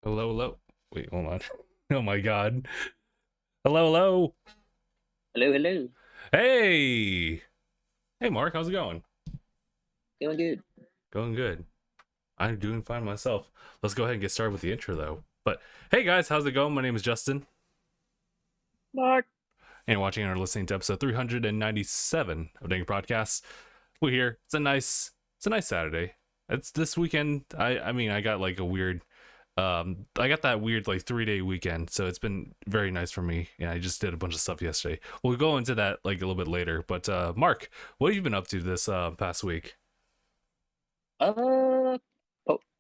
Hello, hello. Wait, hold on. Oh my god. Hello, hello. Hello, hello. Hey. Hey, Mark. How's it going? Feeling good. Going good. I'm doing fine myself. Let's go ahead and get started with the intro, though. But hey, guys, how's it going? My name is Justin, Mark. and you're watching or listening to episode 397 of DangIT Prodcast. We're here. It's a nice Saturday. It's this weekend. I got like a weird. I got that weird like 3-day weekend, so it's been very nice for me. And I just did a bunch of stuff yesterday. We'll go into that like a little bit later. But Mark, what have you been up to this past week? Uh,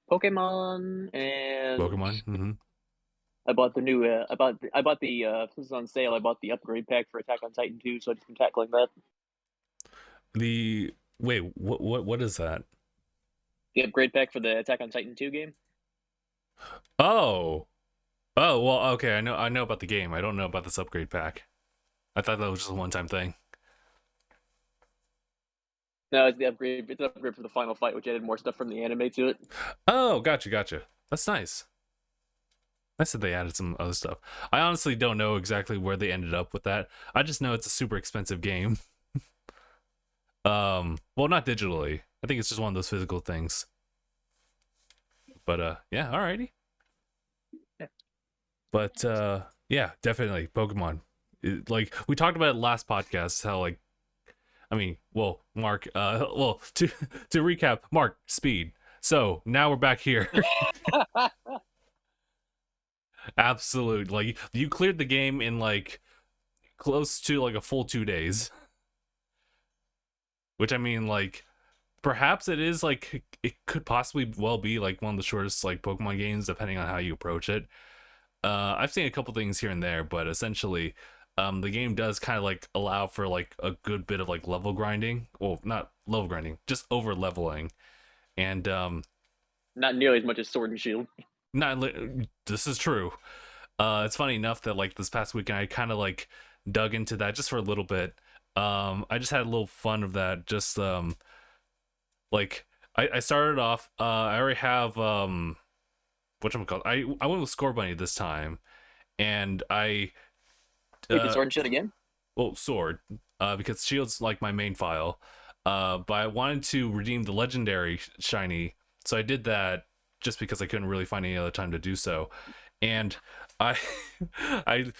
Pokemon, and Pokemon. I bought the new. I bought the. This is on sale. I bought the upgrade pack for Attack on Titan 2, so I've just been tackling that. The wait, what is that? The upgrade pack for the Attack on Titan 2 game. Oh, well, okay. I know about the game. I don't know about this upgrade pack. I thought that was just a one-time thing. No, it's the upgrade. It's an upgrade for the final fight, which added more stuff from the anime to it. Oh, gotcha. That's nice. Nice that they added some other stuff. I honestly don't know exactly where they ended up with that. I just know it's a super expensive game. Well, not digitally. I think it's just one of those physical things. But yeah, alrighty. Yeah. But yeah, definitely Pokemon. Like we talked about it last podcast, how like, I mean, well, Mark, well, to recap, Mark, speed. So now we're back here. Absolute, like you cleared the game in like close to like a full 2 days. Which I mean, like, perhaps it is like it could possibly well be like one of the shortest like Pokemon games, depending on how you approach it. I've seen a couple things here and there, but essentially, the game does kind of like allow for like a good bit of like level grinding. Well, not level grinding, just over leveling, and Not nearly as much as Sword and Shield. not this is true. It's funny enough that like this past weekend I kind of like dug into that just for a little bit. I just had a little fun of that. Just like I started off. I already have whatchamacallit. I went with Score Bunny this time, and I You did Sword and Shield again? well Sword, because Shield's like my main file. But I wanted to redeem the legendary shiny, so I did that just because I couldn't really find any other time to do so. And I I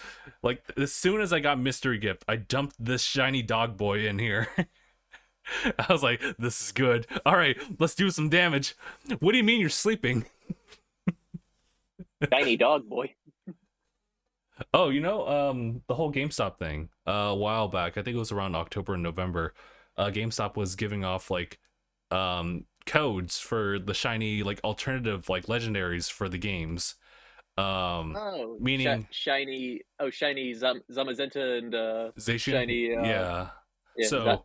like as soon as I got mystery gift, I dumped this shiny dog boy in here. I was like, this is good. All right, let's do some damage. What do you mean you're sleeping? Tiny dog boy. Oh, the whole GameStop thing. A while back, I think it was around October and November. GameStop was giving off like codes for the shiny like alternative like legendaries for the games. Oh, Meaning shiny. Oh, shiny Zamazenta and Zacian. shiny. Yeah. Yeah, So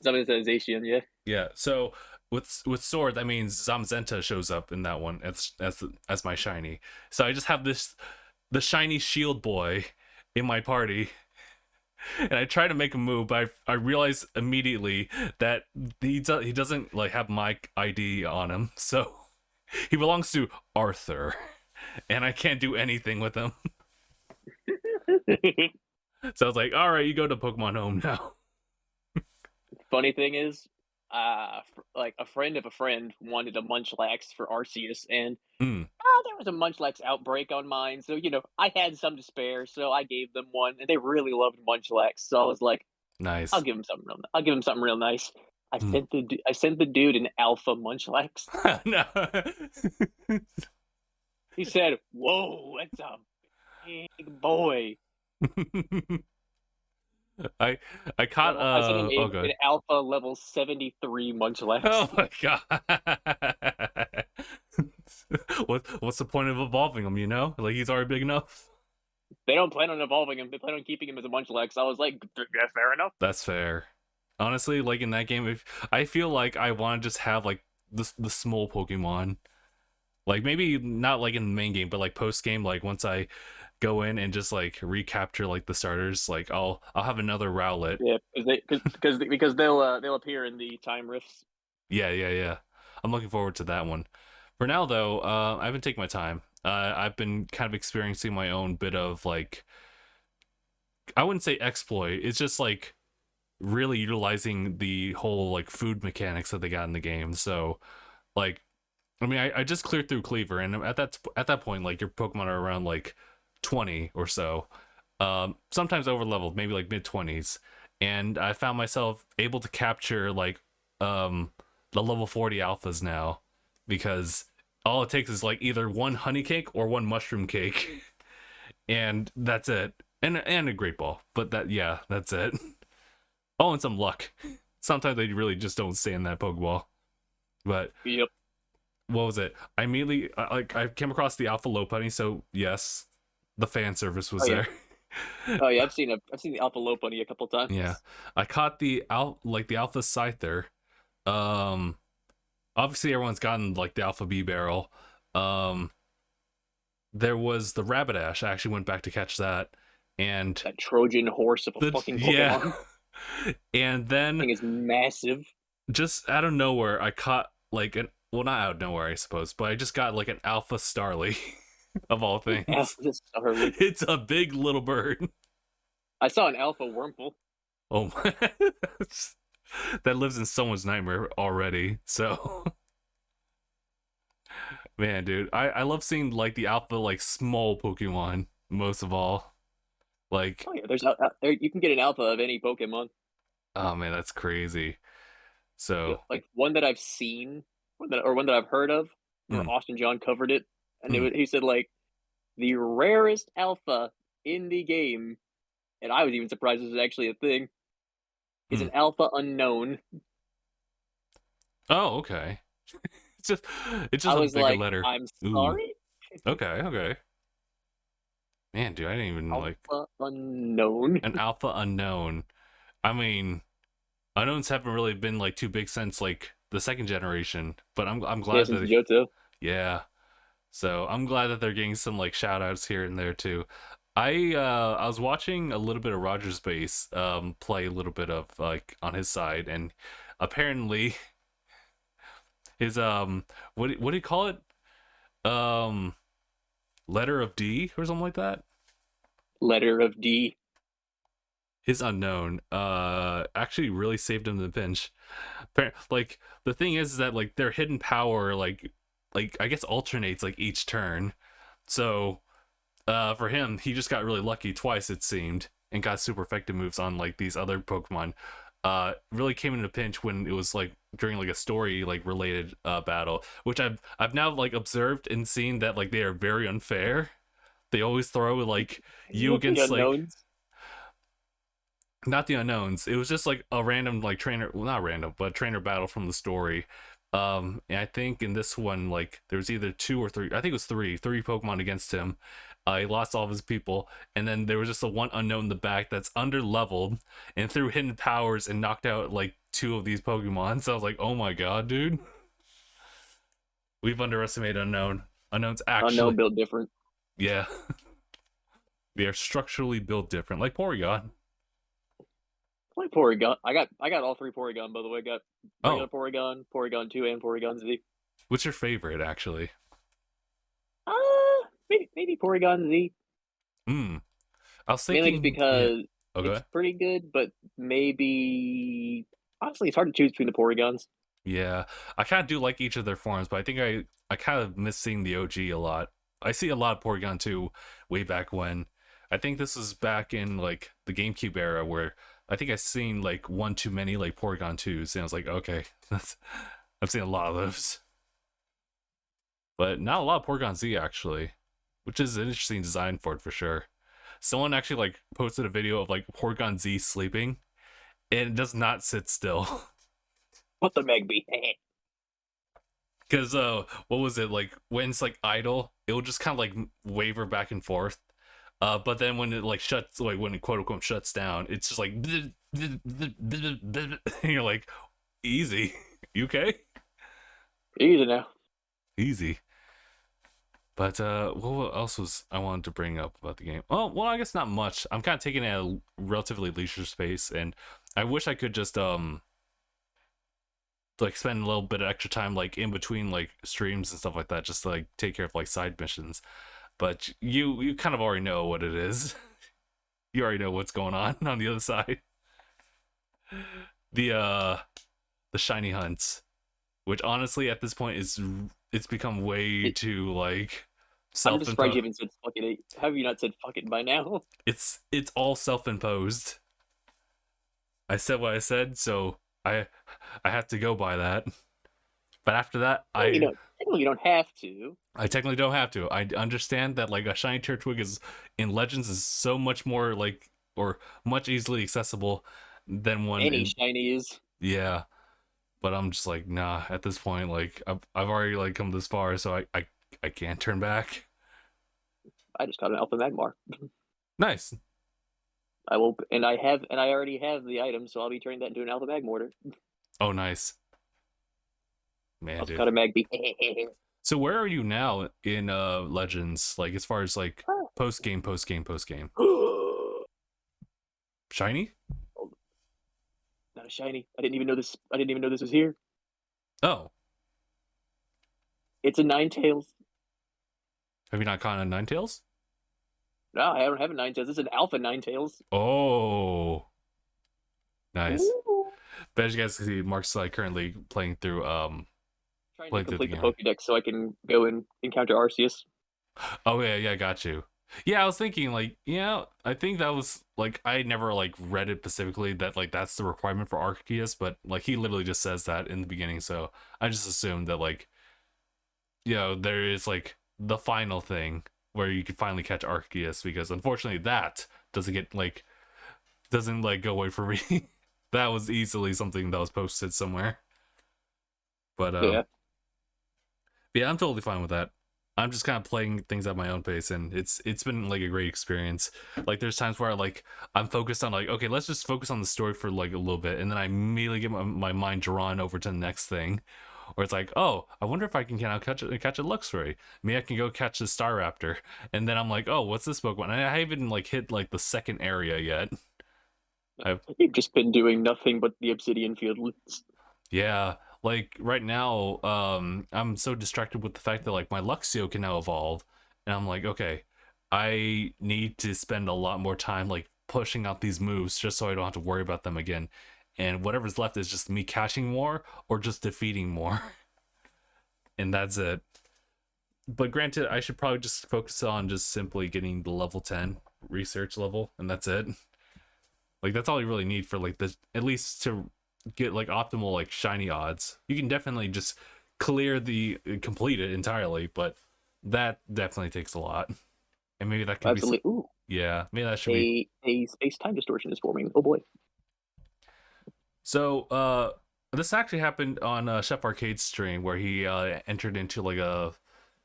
Zamazenta Zacian. Yeah. yeah. So with Sword, that means Zamazenta shows up in that one as my shiny. So I just have the shiny shield boy in my party. And I try to make a move, but I realize immediately that he doesn't like have my ID on him, so he belongs to Arthur, and I can't do anything with him. So I was like, "All right, you go to Pokemon Home now." Funny thing is, like a friend of a friend wanted a Munchlax for Arceus, and Mm, there was a Munchlax outbreak on mine, so I had some to spare, so I gave them one, and they really loved Munchlax. So I was like, nice. I'll give him something real nice. Mm. I sent the dude an Alpha Munchlax. No. He said, "Whoa, that's a big boy." I I caught I sent him oh an good. Alpha level 73 Munchlax. Oh my god. What's the point of evolving him, Like he's already big enough? They don't plan on evolving him. They plan on keeping him as a Munchlax. I was like, yeah, fair enough. That's fair. Honestly, like in that game, if I feel like I want to just have like the small Pokemon, like maybe not like in the main game, but like post game, like once I go in and just like recapture like the starters, like I'll have another Rowlet. Yeah, because they'll appear in the time rifts. Yeah. I'm looking forward to that one. For now, though, I've been taking my time. I've been kind of experiencing my own bit of like, I wouldn't say exploit. It's just like really utilizing the whole like food mechanics that they got in the game. So like, I mean, I just cleared through Cleaver, and at that point, like your Pokemon are around like 20 or so, sometimes over leveled, maybe like mid 20s, and I found myself able to capture like the level 40 alphas now, because all it takes is like either one honey cake or one mushroom cake, and that's it, and a great ball. But that, yeah, that's it. Oh, and some luck. Sometimes they really just don't stay in that Pokeball. But Yep. what was it? I immediately like I came across the Alpha Lopunny, so yes, the fan service was Oh yeah. there. Oh yeah. I've seen the Alpha Lopunny a couple times. Yeah, I caught the Alpha Scyther. Um, Obviously everyone's gotten like the Alpha B Barrel. Um, there was the Rapidash. I actually went back to catch that, and That Trojan horse of a fucking Pokemon. and then Thing is massive. just out of nowhere, I caught like an, well, not out of nowhere, I suppose, but I just got like an Alpha Starly of all things. Alpha Starly. It's a big little bird. I saw an Alpha Wurmple. Oh my. That lives in someone's nightmare already. So, man, dude, I love seeing like the alpha, like small Pokemon most of all. Like, Oh yeah, there you can get an Alpha of any Pokemon. oh man, that's crazy. Yeah, So, like one that I've seen, one that I've heard of, where mm, Austin John covered it, and mm, he said like the rarest Alpha in the game, and I was even surprised this was actually a thing, is mm. an Alpha Unknown. Oh, okay. It's just, it's I just a was bigger like, letter. I'm Ooh, sorry, okay, okay. Man, dude, I didn't even like Alpha Unknown. an alpha unknown. I mean, unknowns haven't really been like too big since like the second generation, but I'm Yeah, glad since that, Johto. yeah. So I'm glad that they're getting some like shout outs here and there too. I was watching a little bit of Roger's base play a little bit of like on his side, and apparently his what do you call it? Um Letter of D or something like that? Letter of D. His unknown actually really saved him the pinch. Like the thing is that like their hidden power like I guess alternates like each turn. So for him, he just got really lucky twice, it seemed, and got super effective moves on like these other Pokemon. Really came in a pinch when it was like during like a story like related battle, which I've now like observed and seen that like they are very unfair. They always throw like you With the against like, unknowns. not the unknowns. It was just like a random like trainer, well, not random, but trainer battle from the story. And I think in this one, like there was either two or three. I think it was three Pokemon against him. He lost all of his people, and then there was just a one unknown in the back that's under leveled and threw hidden powers and knocked out like two of these Pokemon. So I was like, oh my god, dude, we've underestimated unknown. Unknown's actually, Unknown built different. yeah, they are structurally built different, like Porygon. Like Porygon. I got all three Porygon, by the way. Got regular Oh, Porygon, Porygon 2, and Porygon Z. what's your favorite actually? Maybe Porygon Z. Hmm. I was Mainly thinking, yeah. because it's Okay. pretty good, but maybe honestly, it's hard to choose between the Porygons. Yeah, I kind of do like each of their forms, but I think I kind of miss seeing the OG a lot. I see a lot of Porygon 2 way back when. I think this is back in like the GameCube era where I think I seen like one too many like Porygon 2s, and I was like, okay, that's, I've seen a lot of those, but not a lot of Porygon Z actually, which is an interesting design for it for sure. Someone actually like posted a video of like Porygon Z sleeping, and it does not sit still. What the Megby? Because what was it like when it's like idle, it will just kind of like waver back and forth. But then when it like shuts, like when it quote unquote shuts down, it's just like, and you're like, easy, you okay? Easy now. Easy. But what else was I wanted to bring up about the game? Oh, well, I guess not much. I'm kind of taking it at a relatively leisure space, and I wish I could just like spend a little bit of extra time like in between like streams and stuff like that, just to like take care of like side missions. But you kind of already know what it is. You already know what's going on the other side. The the shiny hunts, which honestly at this point is it's become way too like I'm just surprised self-imposed. you haven't said fuck it. How have you not said fuck it by now? It's all self-imposed. I said what I said, so I have to go by that. But after that, You don't have to. I technically don't have to. I understand that like a shiny Turtwig is in Legends is so much more like or much easily accessible than one Any in shiny is. yeah. But I'm just like nah. At this point, like I've already like come this far, so I can't turn back. I just got an Alpha Magmar. Nice. I will, and I already have the item, so I'll be turning that into an Alpha Magmortar. Oh, nice. Man, Also dude. got a Magby. So where are you now in Legends? Like as far as like post game. Shiny? Not a shiny. I didn't even know this was here. Oh. It's a Ninetales. Have you not caught a Ninetales? No, I don't have a Ninetales. It's an Alpha Ninetales. Oh. Nice. Ooh. But as you guys can see, Mark's like currently playing through Trying to complete the Pokédex so I can go and encounter Arceus. Oh yeah, got you. Yeah, I was thinking like, yeah, I think that was like I never like read it specifically that like that's the requirement for Arceus, but like he literally just says that in the beginning, so I just assumed that like there is like the final thing where you can finally catch Arceus, because unfortunately that doesn't like go away from me. That was easily something that was posted somewhere. But yeah, I'm totally fine with that. I'm just kind of playing things at my own pace, and it's been like a great experience. Like there's times where I'm focused on like, okay, let's just focus on the story for like a little bit, and then I immediately get my mind drawn over to the next thing. Or it's like, oh, I wonder if I can catch a Luxray. Maybe I can go catch the Staraptor. And then I'm like, oh, what's this Pokemon? And I haven't like hit like the second area yet. You've just been doing nothing but the Obsidian Fields. Yeah, like right now, I'm so distracted with the fact that like my Luxio can now evolve, and I'm like, okay, I need to spend a lot more time like pushing out these moves just so I don't have to worry about them again. And whatever's left is just me catching more or just defeating more. And that's it. But granted, I should probably just focus on just simply getting the level 10 research level, and that's it. Like that's all you really need for like this, at least to get like optimal like shiny odds. You can definitely just complete it entirely, but that definitely takes a lot. And maybe that can be yeah, maybe that should be a space-time distortion is forming. Oh boy. So this actually happened on Chef Arcade's stream, where he entered into like a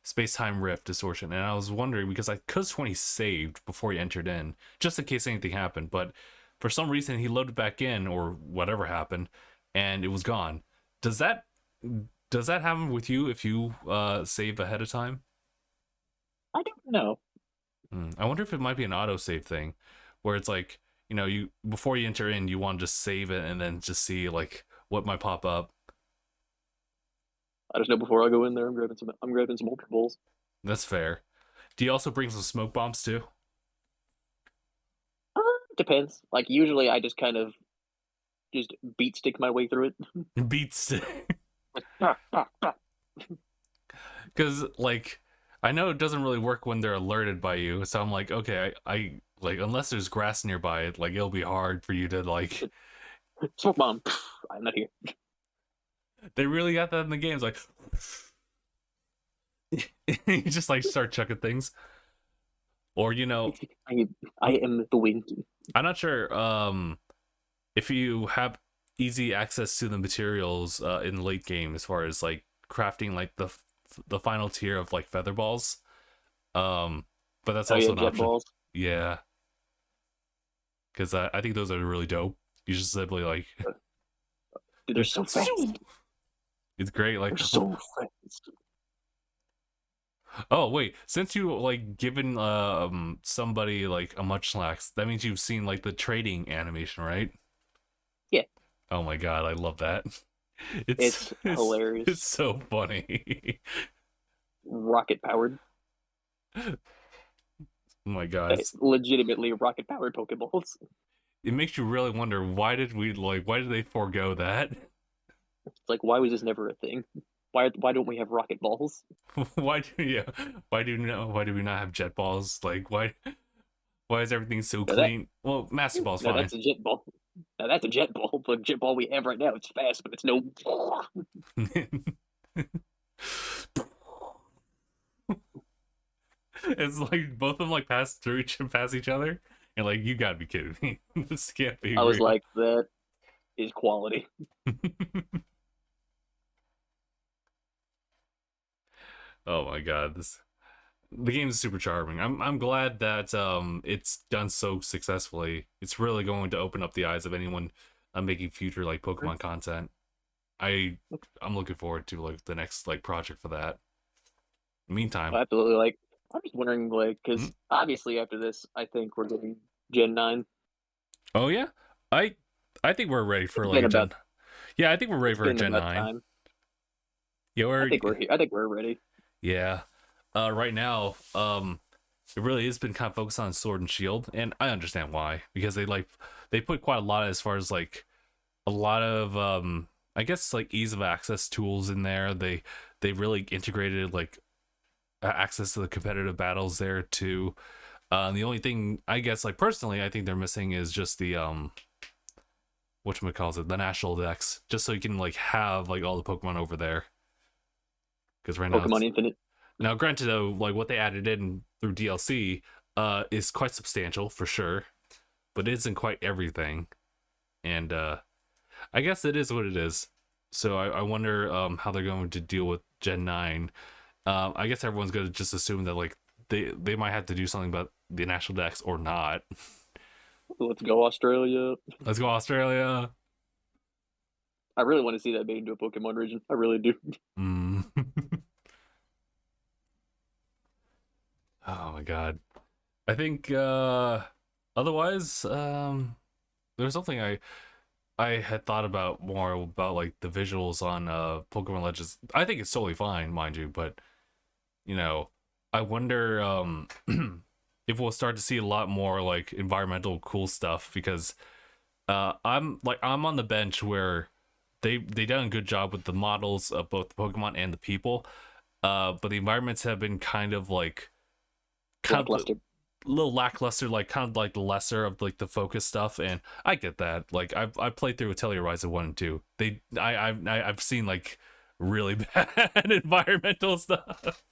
space-time rift distortion, and I was wondering because I could have sworn he saved before he entered in, just in case anything happened, but for some reason he loaded back in or whatever happened, and it was gone. Does that happen with you if you save ahead of time? I don't know. I wonder if it might be an autosave thing, where it's like, you before you enter in, you want to just save it and then just see like what might pop up. I just know before I go in there, I'm grabbing some Ultra Balls. That's fair. Do you also bring some smoke bombs too? Depends. Like usually, I just kind of just beat stick my way through it. Beat stick. Because like I know it doesn't really work when they're alerted by you, so I'm like, okay, I like unless there's grass nearby, like it'll be hard for you to like smoke bomb. I'm not here. They really got that in the games, like you just like start chucking things, or I am the wind. I'm not sure if you have easy access to the materials in the late game as far as like crafting like the final tier of like feather balls, but that's also an option. Balls. Yeah, because I think those are really dope. You just simply like dude, they're so fast. It's great. Like they're so fast. Oh wait, since you like given somebody like a Munchlax, that means you've seen like the trading animation, right? Yeah. Oh my god, I love that. It's It's hilarious. so funny. Rocket powered. Oh my god. Legitimately rocket powered Pokeballs. It makes you really wonder why did they forego that? It's like, why was this never a thing? Why don't we have rocket balls? Why do yeah, why do we not have jet balls? Like why is everything so Now that clean? Well, Master Ball's now fine. that's a jet ball. Now that's a jet ball. The jet ball we have right now, it's fast, but it's no. It's like both of them like pass each other. And like you gotta be kidding me. This can't be I was real. like, that is quality. Oh my god, the game is super charming. I'm glad that it's done so successfully. It's really going to open up the eyes of anyone making future like Pokemon content. I I'm looking forward to like the next like project for that. Meantime, Absolutely. Like, I'm just wondering, like, hmm? because obviously after this, I think we're getting Gen 9. Oh yeah, I I think we're ready for It's like been a about Gen. Yeah, I think we're ready it's for a been Gen about 9. time. Yeah, I we're think we're here. I think we're ready. yeah. Right now, it really has been kind of focused on Sword and Shield, and I understand why because they put quite a lot as far as like a lot of I guess like ease of access tools in there. They really integrated like access to the competitive battles there too. The only thing I guess like personally I think they're missing is just the whatchamacallit it, the national dex, just so you can like have like all the Pokemon over there. Because right now Pokemon it's Infinite. now granted though, like what they added in through DLC is quite substantial for sure, but it isn't quite everything. And I guess it is what it is. So I wonder how they're going to deal with Gen 9. I guess everyone's going to just assume that like they might have to do something about the national dex or not. Let's go Australia. Let's go Australia. I really want to see that made into a Pokemon region. I really do. Mm. Oh my god. I think otherwise there's something I had thought about more about like the visuals on Pokemon Legends. I think it's totally fine, mind you, but you know, I wonder if we'll start to see a lot more like environmental cool stuff because I'm on the bench where they done a good job with the models of both the Pokemon and the people. But the environments have been kind of Lackluster. a little lackluster, like kind of like the lesser of like the focus stuff, and I get that. Like I've played through Telluride 1 and 2. I've seen like really bad environmental stuff.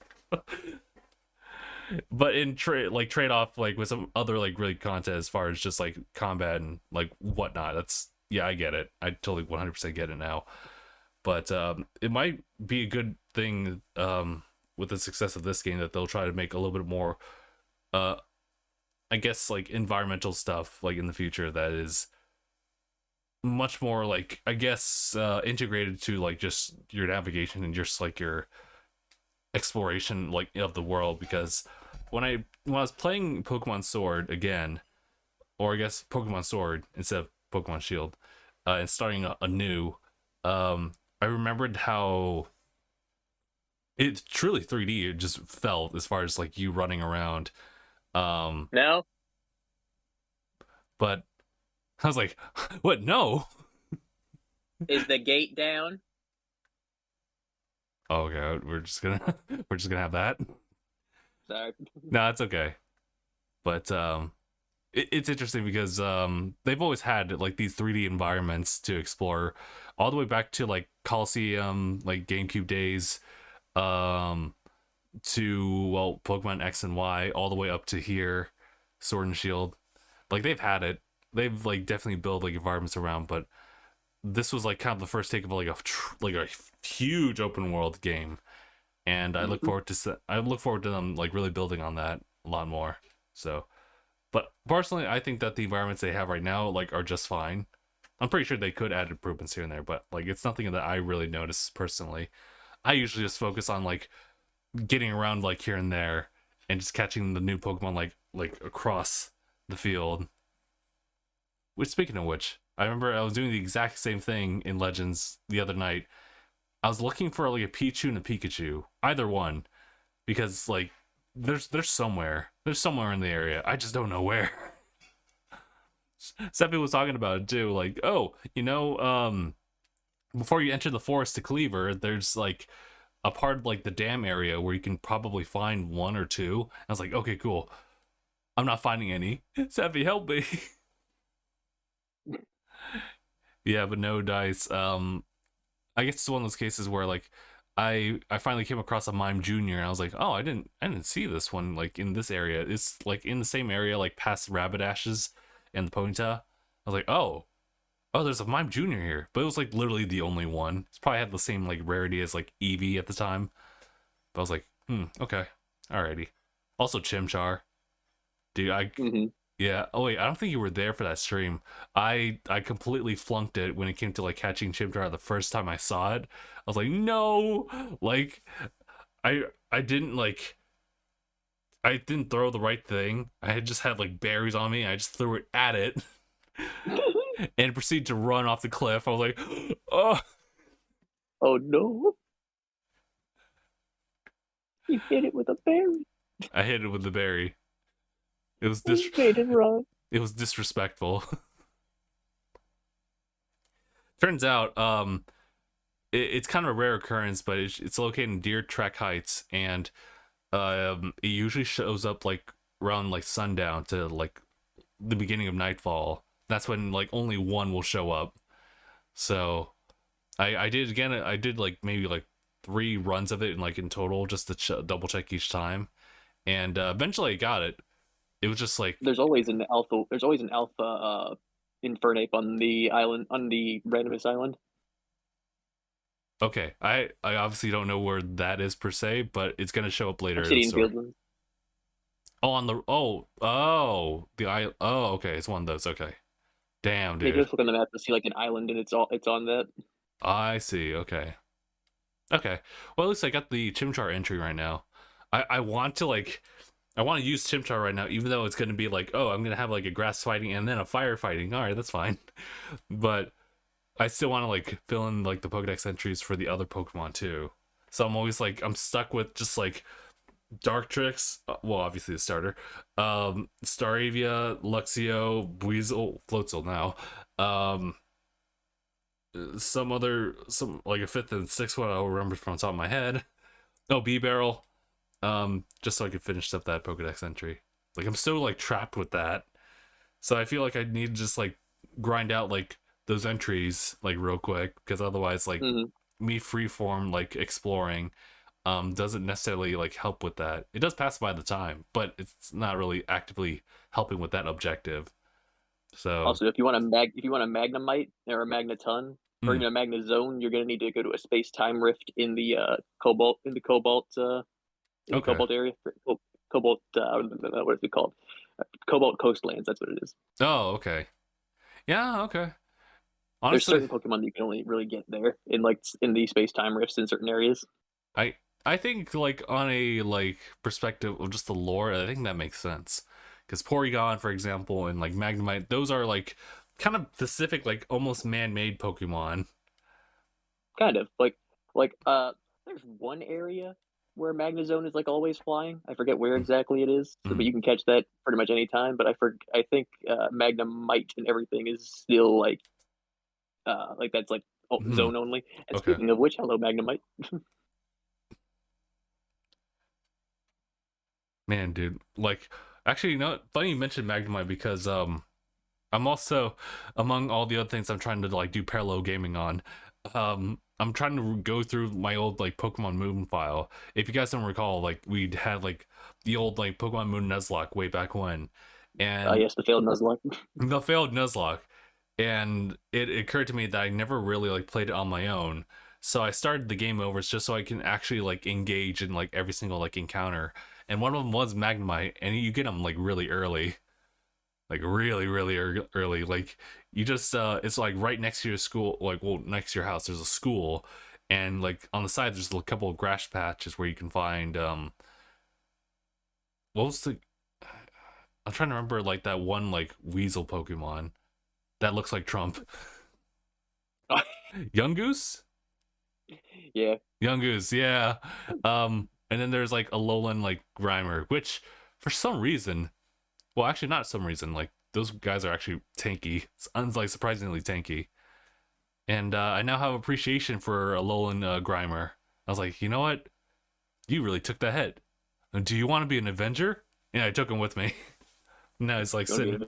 But in trade off like with some other like really content as far as just like combat and like whatnot. That's yeah, I get it. I totally 100% get it now. But it might be a good thing with the success of this game that they'll try to make a little bit more uh I guess like environmental stuff like in the future that is much more like I guess integrated to like just your navigation and just like your exploration like of the world because when I was playing Pokemon Sword again, or I guess Pokemon Sword instead of Pokemon Shield, and starting anew, I remembered how it truly 3D it just felt as far as like you running around. Um, Now but I was like, what? No. is the gate down? Oh, okay, we're just gonna we're just gonna have that. Sorry. No, it's okay. But it's interesting because they've always had like these 3D environments to explore, all the way back to like Coliseum, like GameCube days, um, to well Pokemon X and Y, all the way up to here, Sword and Shield. Like they've had it. They've like definitely built like environments around, but this was like kind of the first take of like a huge open world game, and Mhm. I look forward to them like really building on that a lot more. So, but personally, I think that the environments they have right now like are just fine. I'm pretty sure they could add improvements here and there, but like it's nothing that I really notice personally. I usually just focus on like getting around like here and there and just catching the new Pokemon like across the field. Which speaking of which, I remember I was doing the exact same thing in Legends the other night. I was looking for like a Pichu and a Pikachu, either one, because like there's somewhere in the area. I just don't know where. Seppi was talking about it too. Like, oh, before you enter the forest to Cleaver, there's like a part of like the dam area where you can probably find one or two. I was like, okay, cool. I'm not finding any. Seppi, help me. Yeah, but no dice. I guess it's one of those cases where like I finally came across a Mime Junior and I was like, oh, I didn't see this one like in this area. It's like in the same area, like past Rabbit Ashes and the Ponyta. I was like, oh, there's a Mime Junior here, but it was like literally the only one. It's probably had the same like rarity as like Eevee at the time. But I was like, okay, alrighty. Also Chimchar, dude. Hmm. Yeah. Oh wait, I don't think you were there for that stream. I completely flunked it when it came to like catching Chimchar the first time I saw it. I was like, no, like I didn't like I didn't throw the right thing. I had just had like berries on me. I just threw it at it and proceeded to run off the cliff. I was like, oh, Oh no! You hit it with a berry. I hit it with the berry. It was You made it run. it was disrespectful. Turns out, it's kind of a rare occurrence, but it's located in Deer Track Heights, and it usually shows up like around like sundown to like the beginning of nightfall. That's when like only one will show up. So I did again. I did like maybe like 3 runs of it, like in total, just to double check each time, and eventually I got it. It was just like, There's always an alpha. There's always an alpha Infernape on the island, on the randomest island. okay, I obviously don't know where that is per se, but it's gonna show up later in the Obsidian story. Fieldlands. Oh, on the the island. Oh, okay, it's one of those. Okay, damn, Maybe dude. just look on the map to see like an island, and it's on that. I see. Okay, okay. Well, at least I got the Chimchar entry right now. I want to like I want to use Chimchar right now, even though it's gonna be like, oh, I'm gonna have like a grass fighting and then a fire fighting. All right, that's fine. But I still want to like fill in like the Pokedex entries for the other Pokemon too. So I'm always like I'm stuck with just like Dartrix, well, obviously the starter, Staravia, Luxio, Weasel, Floatzel now, some like a 5th and 6th one I'll remember from the top of my head. Oh, B-Barrel, just so I could finish up that Pokedex entry. Like I'm still like trapped with that, so I feel like I need to just like grind out like those entries like real quick, because otherwise like Hmm. me freeform like exploring doesn't necessarily like help with that. It does pass by the time, but it's not really actively helping with that objective. So Also, if you want a Magnemite or a Magneton or mm, even a Magnezone, you're gonna need to go to a space time rift in the Cobalt okay. area. Cobalt, what is it called? Cobalt Coastlands. That's what it is. Oh, okay. Yeah, okay. There's Honestly, certain Pokemon that you can only really get there in the space time rifts in certain areas. I I think like on a like perspective of just the lore, I think that makes sense. Because Porygon, for example, and like Magnemite, those are like kind of specific, like almost man-made Pokemon. Kind of like there's one area where Magnezone is like always flying. I forget where exactly it is, so but Mm-hmm. you can catch that pretty much any time. But I think Magnemite and everything is still like that's like Mm-hmm. zone only. And Okay. speaking of which, hello Magnemite. Man, dude. Like, actually, you know what? Funny you mentioned Magnemite because I'm also, among all the other things I'm trying to like do parallel gaming on, I'm trying to go through my old like Pokemon Moon file. If you guys don't recall, like we had like the old like Pokemon Moon Nuzlocke way back when, and Yes, the failed Nuzlocke. the failed Nuzlocke, and it occurred to me that I never really like played it on my own. So I started the game overs just so I can actually like engage in like every single like encounter. And one of them was Magnemite, and you get them like really early, like really early. Like you just it's like right next to your school, like well next to your house there's a school, and like on the side there's a couple of grass patches where you can find what was the I'm trying to remember like that one like weasel Pokemon. that looks like Trump. Young Goose? Yeah. Young Goose, yeah. And then there's like a Alolan like Grimer, which for some reason, well, actually not some reason, like those guys are actually tanky. It's like surprisingly tanky. And I now have appreciation for Alolan Grimer. I was like, you know what? You really took the hit. Do you want to be an Avenger? And I took him with me. Now he's like sitting.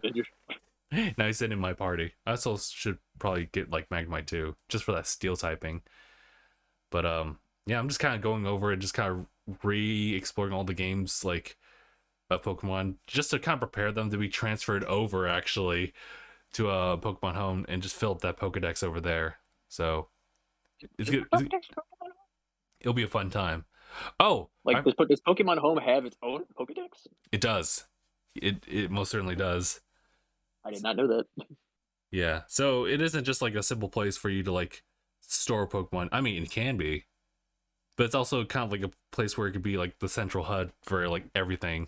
Now he's sitting in my party. I also should probably get like Magnemite too, just for that steel typing. But yeah, I'm just kind of going over it, just kind of re-exploring all the games like of Pokemon, just to kind of prepare them to be transferred over actually to Pokemon Home and just fill up that Pokedex over there. So it's good. It'll be a fun time. Oh, like does Pokemon Home have its own Pokedex? It does. It most certainly does. I did not know that. Yeah, so it isn't just like a simple place for you to like store Pokemon. I mean, it can be, but it's also kind of like a place where it could be like the central HUD for like everything.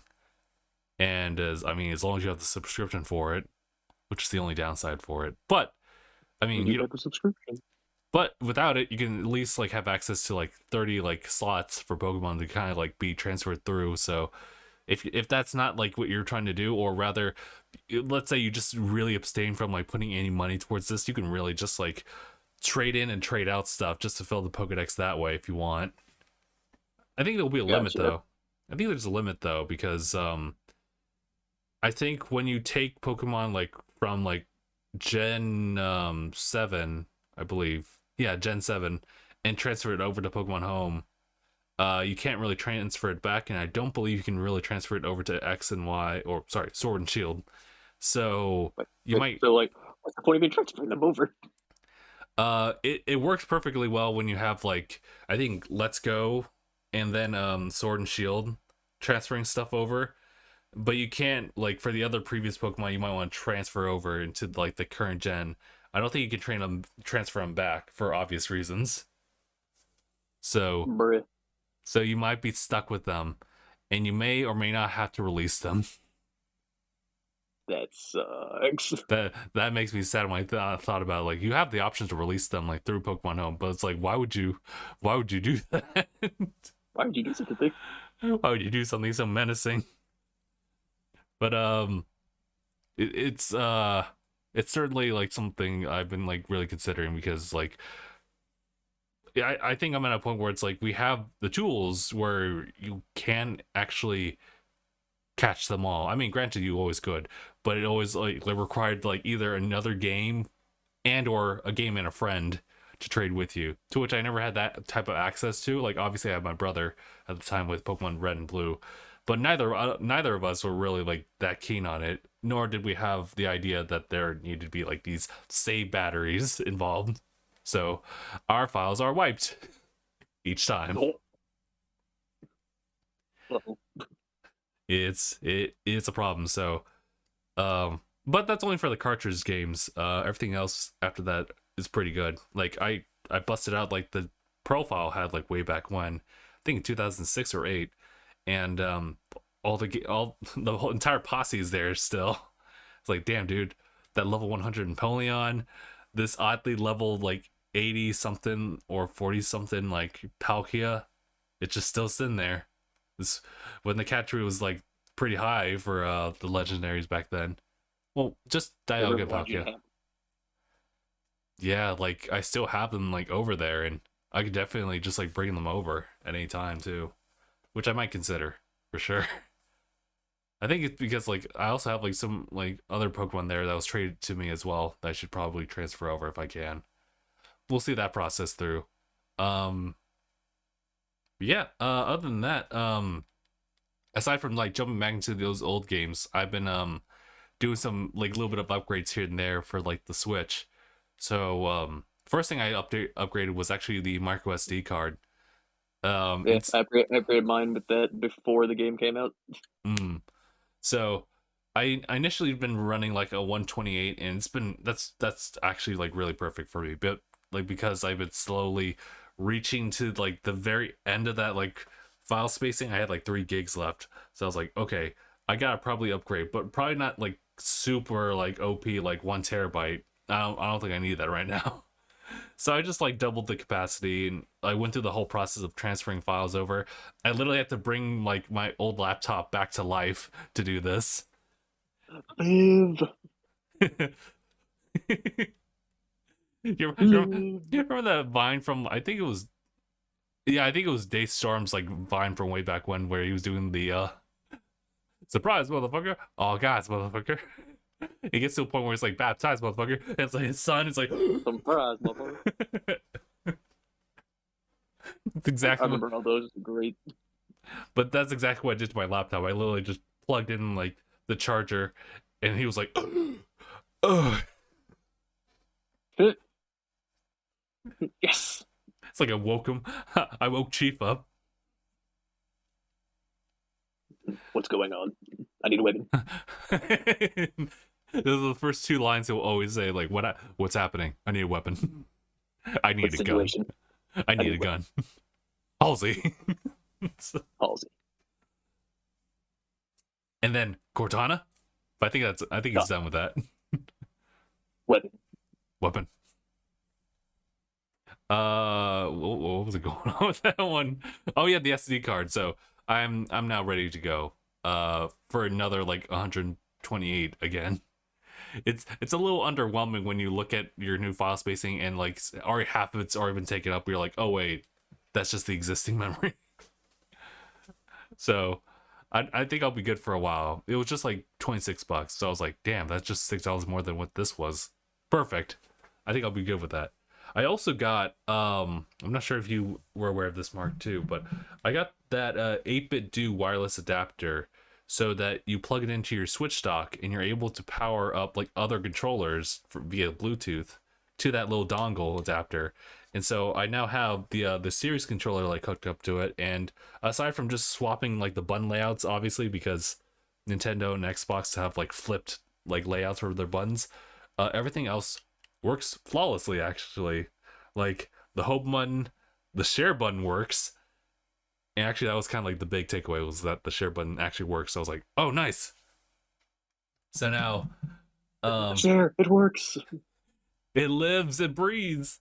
And as long as you have the subscription for it, which is the only downside for it. But I mean, you have a subscription. But without it, you can at least like have access to like 30 like slots for Pokemon to kind of like be transferred through. So if that's not like what you're trying to do, or rather, let's say you just really abstain from like putting any money towards this, you can really just like trade in and trade out stuff just to fill the Pokedex that way if you want. I think there'll be a limit though. I think there's a limit though, because I think when you take Pokemon like from like Gen 7, I believe. Yeah, Gen 7, and transfer it over to Pokemon Home, you can't really transfer it back, and I don't believe you can really transfer it over to X and Y, or sorry, Sword and Shield. So you might. So like, what's the point of even transferring them over? It works perfectly well when you have like, I think Let's Go, and then Sword and Shield transferring stuff over. But you can't, like, for the other previous Pokemon you might want to transfer over into like the current gen. I don't think you can transfer them back for obvious reasons. So you might be stuck with them, and you may or may not have to release them. That sucks. That makes me sad when I thought about it. Like, you have the option to release them like through Pokemon Home, but it's like, why would you do that? Why would you do such a thing? Why would you do something so menacing? But it's certainly like something I've been like really considering, because like I think I'm at a point where it's like we have the tools where you can actually catch them all. I mean, granted, you always could, but it always like required like either another game and or a game and a friend to trade with you, to which I never had that type of access to. Like, obviously I had my brother at the time with Pokemon Red and Blue, but neither of us were really like that keen on it, nor did we have the idea that there needed to be like these save batteries involved. So our files are wiped each time. It's a problem. So but that's only for the cartridge games. Everything else after that is pretty good. Like I busted out like the profile had like way back when, I think in 2006 or 8, and all the whole entire posse is there still. It's like, damn, dude, that level 100 Napoleon, this oddly level like 80 something or 40 something like Palkia, it's just still sitting there. This when the cat tree was like pretty high for the legendaries back then. Well, just Dialga and Palkia. Yeah, like I still have them like over there, and I could definitely just like bring them over at any time too, which I might consider for sure. I think it's because like I also have like some like other Pokemon there that was traded to me as well that I should probably transfer over if I can. We'll see that process through. Yeah, other than that, aside from like jumping back into those old games, I've been doing some like little bit of upgrades here and there for like the Switch. So first thing I upgraded was actually the micro SD card. Yeah, I upgraded mine with that before the game came out. So I initially been running like a 128, and it's been that's actually like really perfect for me, but like because I've been slowly reaching to like the very end of that like file spacing, I had like 3 gigs left. So I was like, okay, I gotta probably upgrade, but probably not like super like OP like 1 terabyte, I don't think I need that right now. So I just like doubled the capacity, and I went through the whole process of transferring files over. I literally had to bring like my old laptop back to life to do this. Live. You remember that Vine from, I think it was, yeah, I think it was Day Storm's like Vine from way back when, where he was doing the surprise motherfucker, oh guys motherfucker. It gets to a point where it's like baptized motherfucker, and it's like his son is like Surprise, motherfucker. It's exactly I remember all those. Great. but that's exactly what I did to my laptop. I literally just plugged in like the charger, and he was like ugh. Yes. It's like I woke him. I woke Chief up. What's going on? I need a weapon. Those are the first two lines he'll always say, like, what's happening? I need a weapon. I need a gun. I need a gun. Halsey. Halsey. And then Cortana. But I think he's done with that. Weapon. Weapon. What was it going on with that one? Oh yeah, the SD card. So I'm now ready to go. For another like 128 again. It's a little underwhelming when you look at your new file spacing and like already half of it's already been taken up. You're like, oh wait, that's just the existing memory. So I think I'll be good for a while. It was just like $26, so I was like, damn, that's just $6 more than what this was. Perfect. I think I'll be good with that. I also got I'm not sure if you were aware of this, Mark, too, but I got that 8-bit do wireless adapter so that you plug it into your Switch dock and you're able to power up like other controllers via Bluetooth to that little dongle adapter. And so I now have the Series controller like hooked up to it, and aside from just swapping like the button layouts, obviously because Nintendo and Xbox have like flipped like layouts for their buttons, everything else works flawlessly actually. Like the home button, the share button works. And actually that was kind of like the big takeaway, was that the share button actually works. So I was like, oh nice. So now Sure, it works. it lives, it breathes.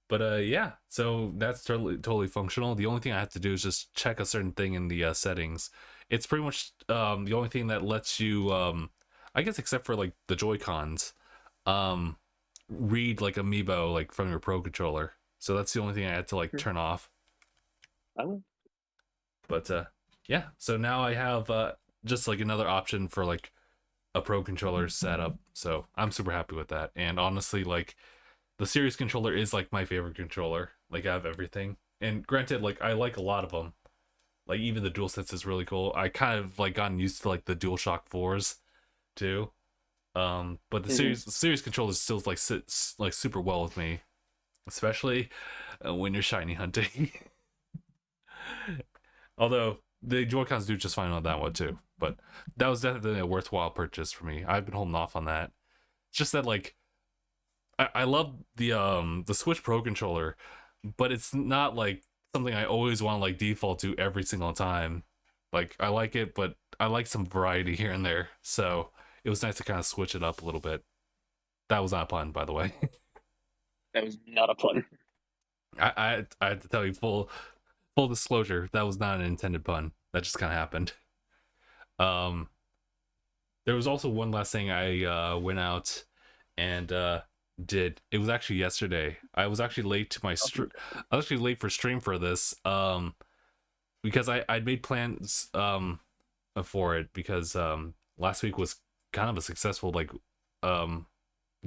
But yeah, so that's totally functional. The only thing I have to do is just check a certain thing in the settings. It's pretty much the only thing that lets you I guess except for like the Joy-Cons, read like Amiibo like from your Pro controller. So that's the only thing I had to like turn off. I will. But yeah, so now I have just like another option for like a Pro controller setup. So I'm super happy with that. And honestly, like the Series controller is like my favorite controller. Like I have everything. And granted, like I like a lot of them. Like even the DualSense is really cool. I kind of like gotten used to like the DualShock 4s too. But the series controller still like sits like super well with me, especially when you're shiny hunting. Although the Joy-Cons do just fine on that one too. But that was definitely a worthwhile purchase for me. I've been holding off on that. It's just that like I love the Switch Pro controller, but it's not like something I always want to like default to every single time. Like I like it, but I like some variety here and there. So it was nice to kind of switch it up a little bit. That was not a pun, by the way. That was not a pun. I had to tell you full disclosure, that was not an intended pun. That just kind of happened. There was also one last thing I went out and did. It was actually yesterday. I was actually late to my stream. I was actually late for stream for this because I'd made plans for it because last week was kind of a successful like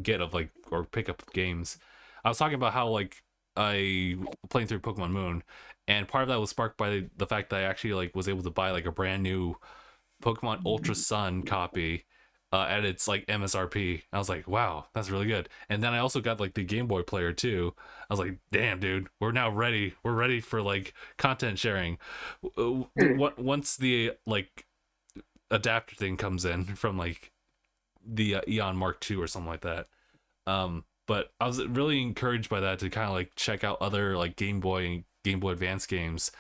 get of like or pick up games. I was talking about how like I playing through Pokemon Moon, and part of that was sparked by the fact that I actually like was able to buy like a brand new Pokemon Ultra Sun copy at its like MSRP. I was like, wow, that's really good. And then I also got like the Game Boy player too. I was like, damn, dude, we're now ready. We're ready for like content sharing. Once the like adapter thing comes in from like the Eon Mark II or something like that. But I was really encouraged by that to kind of like check out other like Game Boy and Game Boy Advance games.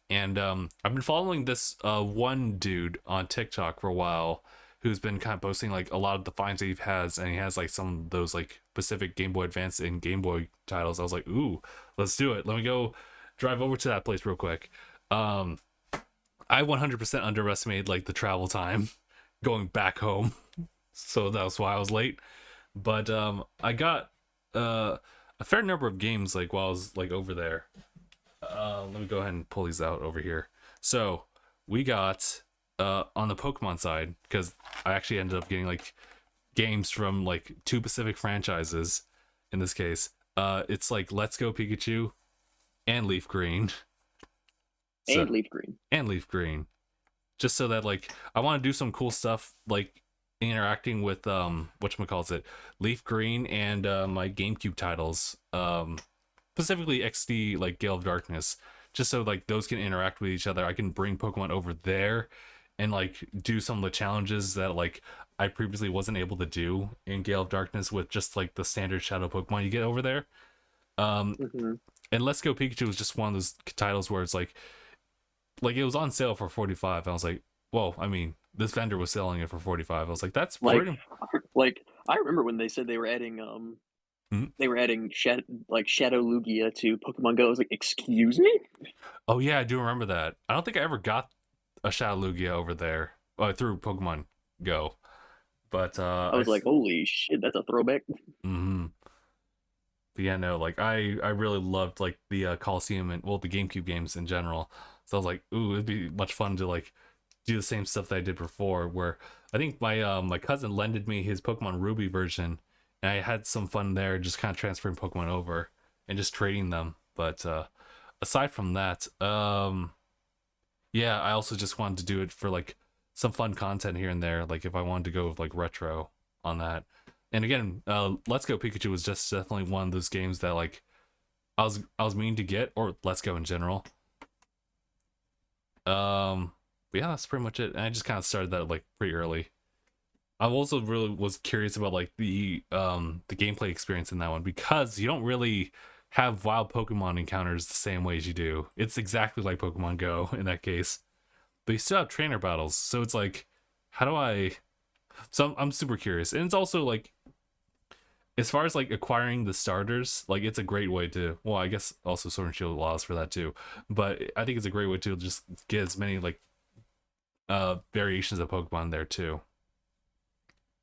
And I've been following this one dude on TikTok for a while who's been kind of posting like a lot of the finds that he has, and he has like some of those like Pacific Game Boy Advance and Game Boy titles. I was like, ooh, let's do it. Let me go drive over to that place real quick. I 100% underestimated like the travel time going back home, so that was why I was late. But I got a fair number of games like while I was like over there. Let me go ahead and pull these out over here. So we got on the Pokemon side, because I actually ended up getting like games from like 2 Pacific franchises in this case. It's like Let's Go Pikachu and Leaf Green. And Leaf Green. And Leaf Green. Just so that like I want to do some cool stuff like interacting with whatchamacallit, Leaf Green and my GameCube titles. Specifically XD like Gale of Darkness. Just so like those can interact with each other. I can bring Pokemon over there and like do some of the challenges that like I previously wasn't able to do in Gale of Darkness with just like the standard shadow Pokemon you get over there. And Let's Go Pikachu was just one of those titles where it's like it was on sale for 45. I was like, whoa, I mean, this vendor was selling it for 45. I was like, that's pretty like I remember when they said they were adding they were adding Shadow Lugia to Pokemon Go. I was like, excuse me? Oh yeah, I do remember that. I don't think I ever got a Shadow Lugia over there through Pokemon Go. But I was like, holy shit, that's a throwback. Mm-hmm. But yeah, no, like I really loved like the Coliseum and well the GameCube games in general. So I was like, ooh, it'd be much fun to like do the same stuff that I did before. Where I think my my cousin lended me his Pokemon Ruby version, and I had some fun there, just kind of transferring Pokemon over and just trading them. But aside from that, yeah, I also just wanted to do it for like some fun content here and there. Like if I wanted to go like retro on that. And again, Let's Go Pikachu was just definitely one of those games that like I was meaning to get, or Let's Go in general. But yeah, that's pretty much it. And I just kind of started that like pretty early. I also really was curious about like the gameplay experience in that one, because you don't really have wild Pokemon encounters the same way as you do. It's exactly like Pokemon Go in that case, but you still have trainer battles. So it's like, how do I? So I'm super curious, and it's also like, as far as like acquiring the starters, like it's a great way to. Well, I guess also Sword and Shield allows for that too, but I think it's a great way to just get as many like variations of Pokemon there too.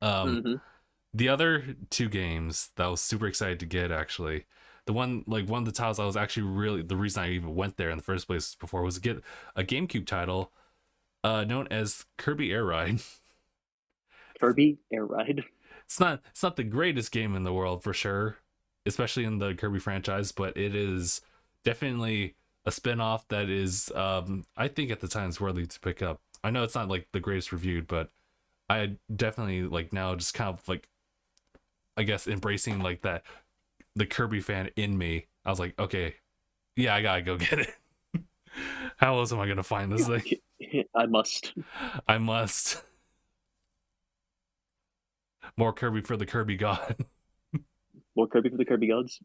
The other 2 games that I was super excited to get, actually, one of the titles I was actually really the reason I even went there in the first place before was to get a GameCube title known as Kirby Air Ride. Kirby Air Ride. It's not the greatest game in the world for sure, especially in the Kirby franchise, but it is definitely a spin-off that is I think at the time is worthy to pick up. I know it's not like the greatest reviewed, but I definitely like now just kind of like, I guess, embracing like that the Kirby fan in me. I was like, okay, yeah, I gotta go get it. How else am I gonna find this thing? I must. More Kirby for the Kirby god. More Kirby for the Kirby gods.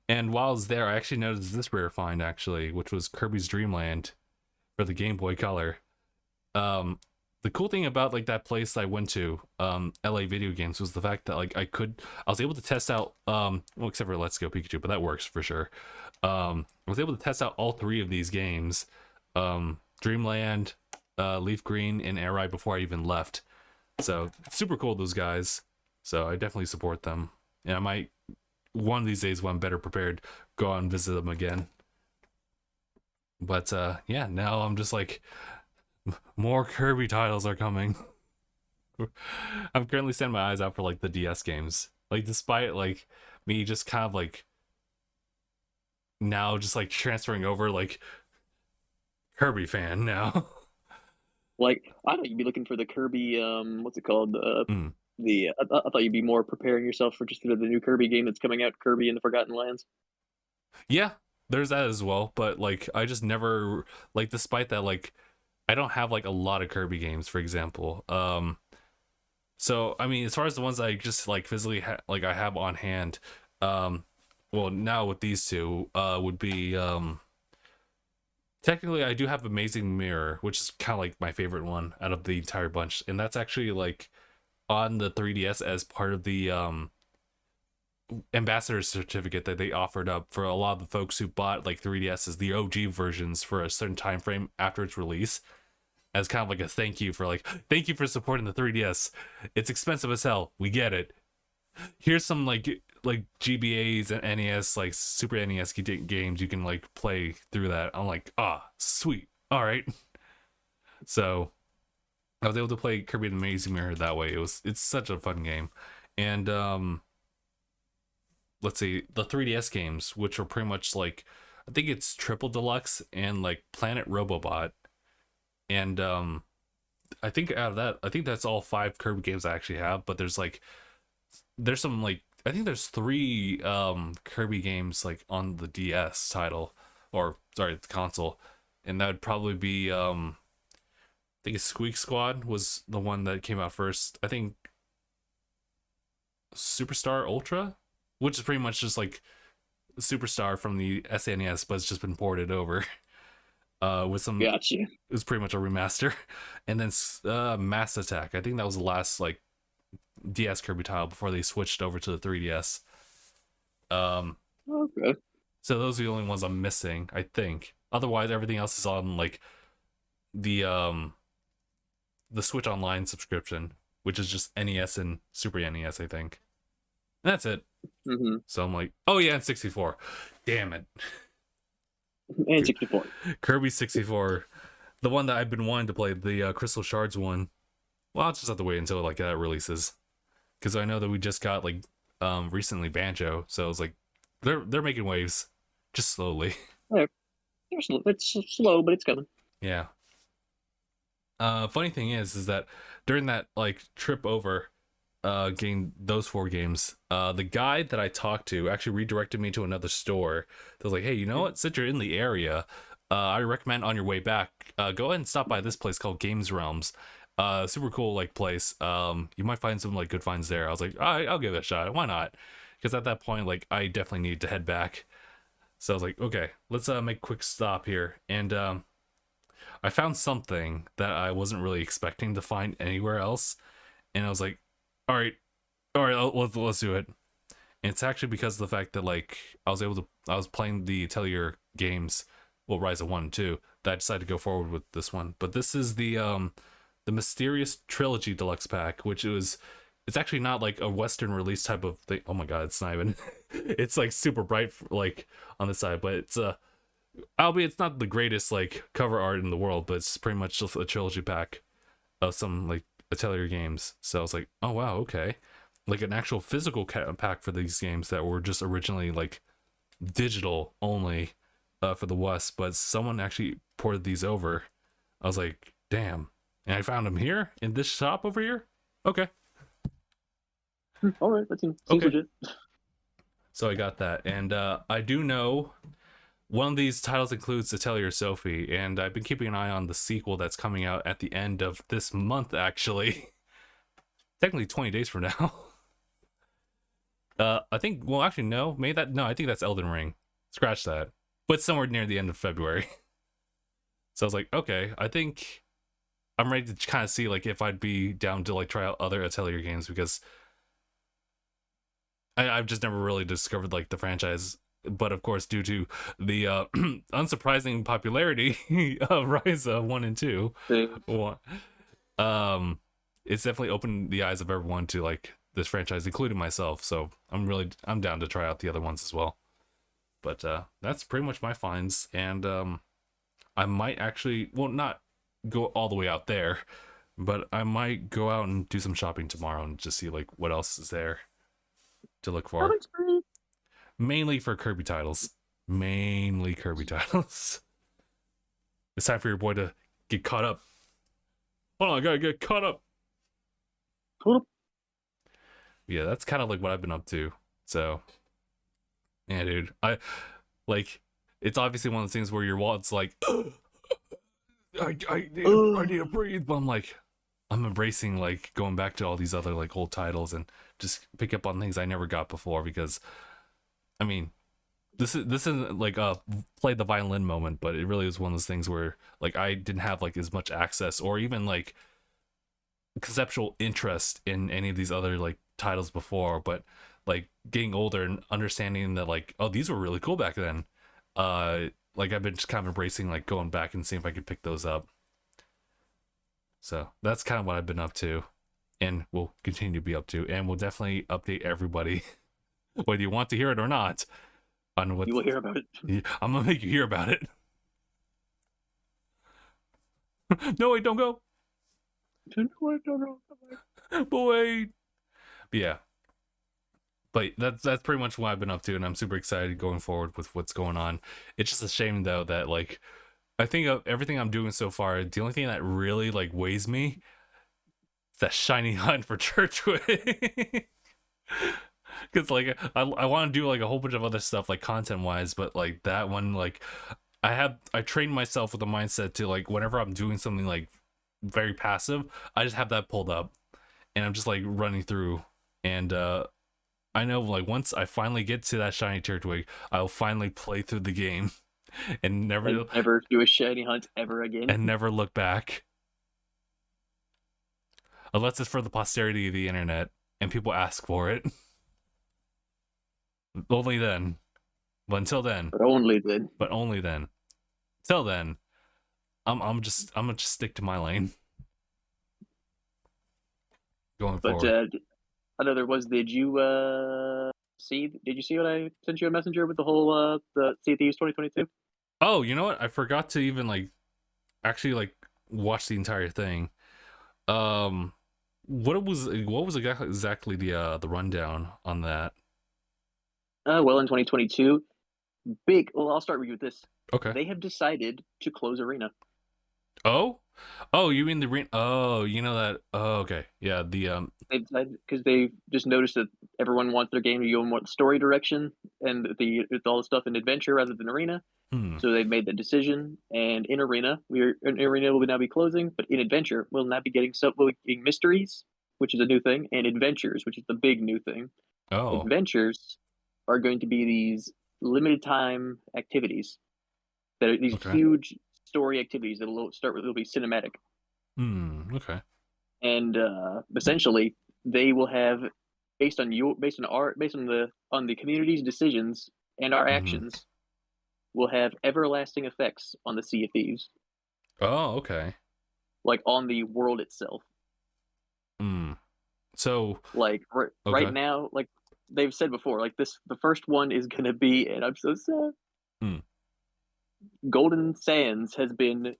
And while I was there, I actually noticed this rare find, actually, which was Kirby's Dreamland for the Game Boy Color. The cool thing about like that place I went to, LA Video Games, was the fact that like I was able to test out well, except for Let's Go Pikachu, but that works for sure. I was able to test out all 3 of these games, Dreamland, Leaf Green, and Air Ride, before I even left. So super cool, those guys. So I definitely support them. And I might one of these days, when I'm better prepared, go out and visit them again. But yeah, now I'm just like, more Kirby titles are coming. I'm currently setting my eyes out for like the DS games. Like despite like me just kind of like now just like transferring over, like Kirby fan now. Like I thought you'd be looking for the Kirby what's it called? I thought you'd be more preparing yourself for just the new Kirby game that's coming out, Kirby and the Forgotten Lands. Yeah, there's that as well, but like I just never like, despite that, like I don't have like a lot of Kirby games, for example. So I mean, as far as the ones I just like physically like I have on hand, well now with these 2 would be Technically, I do have Amazing Mirror, which is kind of like my favorite one out of the entire bunch, and that's actually like on the 3DS as part of the ambassador certificate that they offered up for a lot of the folks who bought like 3DSs, the OG versions, for a certain time frame after its release, as kind of like a thank you for supporting the 3DS. It's expensive as hell. We get it. Here's some like GBAs and NES, like Super NES games you can like play through that. I'm like, sweet. All right. So I was able to play Kirby and the Amazing Mirror that way. It's such a fun game. And let's see, the 3DS games, which are pretty much like, I think it's Triple Deluxe and like Planet Robobot. And I think out of that, I think that's all 5 Kirby games I actually have, but there's some like, I think there's 3 Kirby games like on the DS title, or sorry, the console. And that would probably be I think Squeak Squad was the one that came out first. I think Superstar Ultra, which is pretty much just like Superstar from the SNES, but it's just been ported over. With some, Gotcha. It was pretty much a remaster. And then Mass Attack, I think that was the last like DS Kirby title before they switched over to the 3DS. Okay. So those are the only ones I'm missing, I think. Otherwise, everything else is on like the Switch Online subscription, which is just NES and Super NES, I think. And that's it. Mm-hmm. So I'm like, oh yeah, and 64. Damn it. And 64. Kirby 64, the one that I've been wanting to play, the Crystal Shards one. Well, I'll just have to wait until like that releases, because I know that we just got like recently Banjo, so it's like they're making waves, just slowly. It's slow, but it's coming. Yeah. Funny thing is that during that like trip over, getting those 4 games, the guy that I talked to actually redirected me to another store. They was like, hey, you know what? Since you're in the area, I recommend on your way back, go ahead and stop by this place called Games Realms. Super cool like place. You might find some like good finds there. I was like, all right, I'll give it a shot. Why not? Because at that point, like, I definitely needed to head back. So I was like, okay, let's make a quick stop here. And I found something that I wasn't really expecting to find anywhere else. And I was like, all right, let's do it. And it's actually because of the fact that like I was playing the Atelier games, well, Rise of 1 and 2, that I decided to go forward with this one. But this is the Mysterious Trilogy Deluxe Pack, it's actually not like a Western release type of thing. Oh my god, it's not even it's like super bright like on the side, but it's albeit it's not the greatest like cover art in the world, but it's pretty much just a trilogy pack of some like Atelier games. So I was like, oh wow, okay, like an actual physical pack for these games that were just originally like digital only for the West, but someone actually ported these over. I was like, damn. And I found them here in this shop over here. Okay. All right, that seems okay. legit. So I got that, and I do know one of these titles includes Atelier Sophie, and I've been keeping an eye on the sequel that's coming out at the end of this month, actually. Technically 20 days from now. I think, well, actually, no. I think that's Elden Ring. Scratch that. But somewhere near the end of February. So I was like, okay, I think I'm ready to kind of see, like, if I'd be down to, like, try out other Atelier games, because I've just never really discovered, like, the franchise. But of course, due to the unsurprising popularity of Rise 1 and 2, it's definitely opened the eyes of everyone to like this franchise, including myself. So I'm down to try out the other ones as well. But that's pretty much my finds, and I might actually, well, not go all the way out there, but I might go out and do some shopping tomorrow and just see like what else is there to look for. Mainly for Kirby titles. It's time for your boy to get caught up. Hold on, I gotta get caught up. Yeah, that's kind of like what I've been up to. So, yeah, dude. It's obviously one of those things where your wallet's like, I need to breathe. But I'm embracing like going back to all these other like old titles and just pick up on things I never got before, because I mean, this isn't like a play the violin moment, but it really is one of those things where like I didn't have like as much access or even like conceptual interest in any of these other like titles before, but like getting older and understanding that like, oh, these were really cool back then. Like I've been just kind of embracing like going back and seeing if I could pick those up. So that's kind of what I've been up to, and will continue to be up to, and we'll definitely update everybody whether you want to hear it or not on what You will hear about it. I'm gonna make you hear about it. No, wait, don't go. But wait. But yeah. But that's pretty much what I've been up to, and I'm super excited going forward with what's going on. It's just a shame though that like I think of everything I'm doing so far, the only thing that really like weighs me is that shiny hunt for Churchwood. Because like I want to do like a whole bunch of other stuff like content wise, but like that one, like I trained myself with the mindset to like whenever I'm doing something like very passive, I just have that pulled up and I'm just like running through. And I know like once I finally get to that shiny Turtwig, I'll finally play through the game and never do a shiny hunt ever again. And never look back. Unless it's for the posterity of the internet and people ask for it. Only then. But until then. But only then. But only then. Till then, I'm gonna just stick to my lane. Going forward. But I know there was. Did you see? Did you see what I sent you a messenger with the whole the Sea of Thieves 2022? Oh, you know what? I forgot to even like actually like watch the entire thing. What was exactly the rundown on that? Well, in 2022, well, I'll start with you with this. Okay. They have decided to close Arena. Oh, you mean the Arena? Oh, you know that? Oh, okay. Yeah, the They decided because they just noticed that everyone wants their game to go in more story direction and all the stuff in adventure rather than Arena. So they've made the decision, and in Arena, Arena will now be closing, but in Adventure, we'll now be getting mysteries, which is a new thing, and adventures, which is the big new thing. Oh. Adventures are going to be these limited time activities that are these huge story activities that'll be cinematic. Okay. And essentially, they will have based on the community's decisions and our actions, will have everlasting effects on the Sea of Thieves. Oh, okay. Like on the world itself. So like right now, like they've said before, like the first one is gonna be, and I'm so sad. Golden Sands has been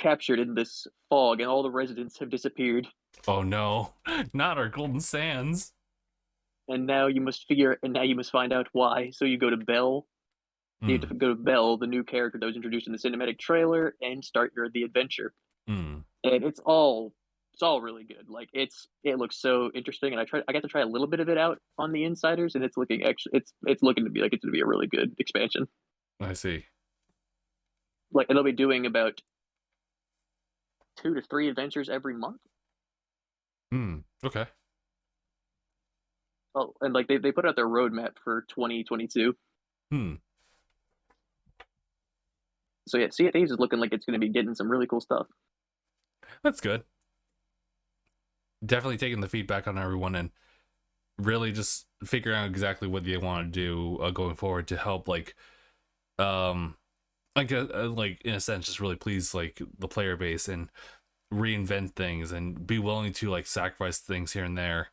captured in this fog, and all the residents have disappeared. Oh no, not our Golden Sands. And now you must find out why. So you go to Belle. You have to go to Belle, the new character that was introduced in the cinematic trailer, and start the adventure. And it's all really good. Like it looks so interesting, and I got to try a little bit of it out on the Insiders, and it's looking to be like it's gonna be a really good expansion. I see. Like they'll be doing about 2 to 3 adventures every month. Okay. Oh, and like they put out their roadmap for 2022. So yeah, Sea of Thieves is looking like it's going to be getting some really cool stuff. That's good. Definitely taking the feedback on everyone and really just figuring out exactly what they want to do going forward to help like in a sense just really please like the player base and reinvent things and be willing to like sacrifice things here and there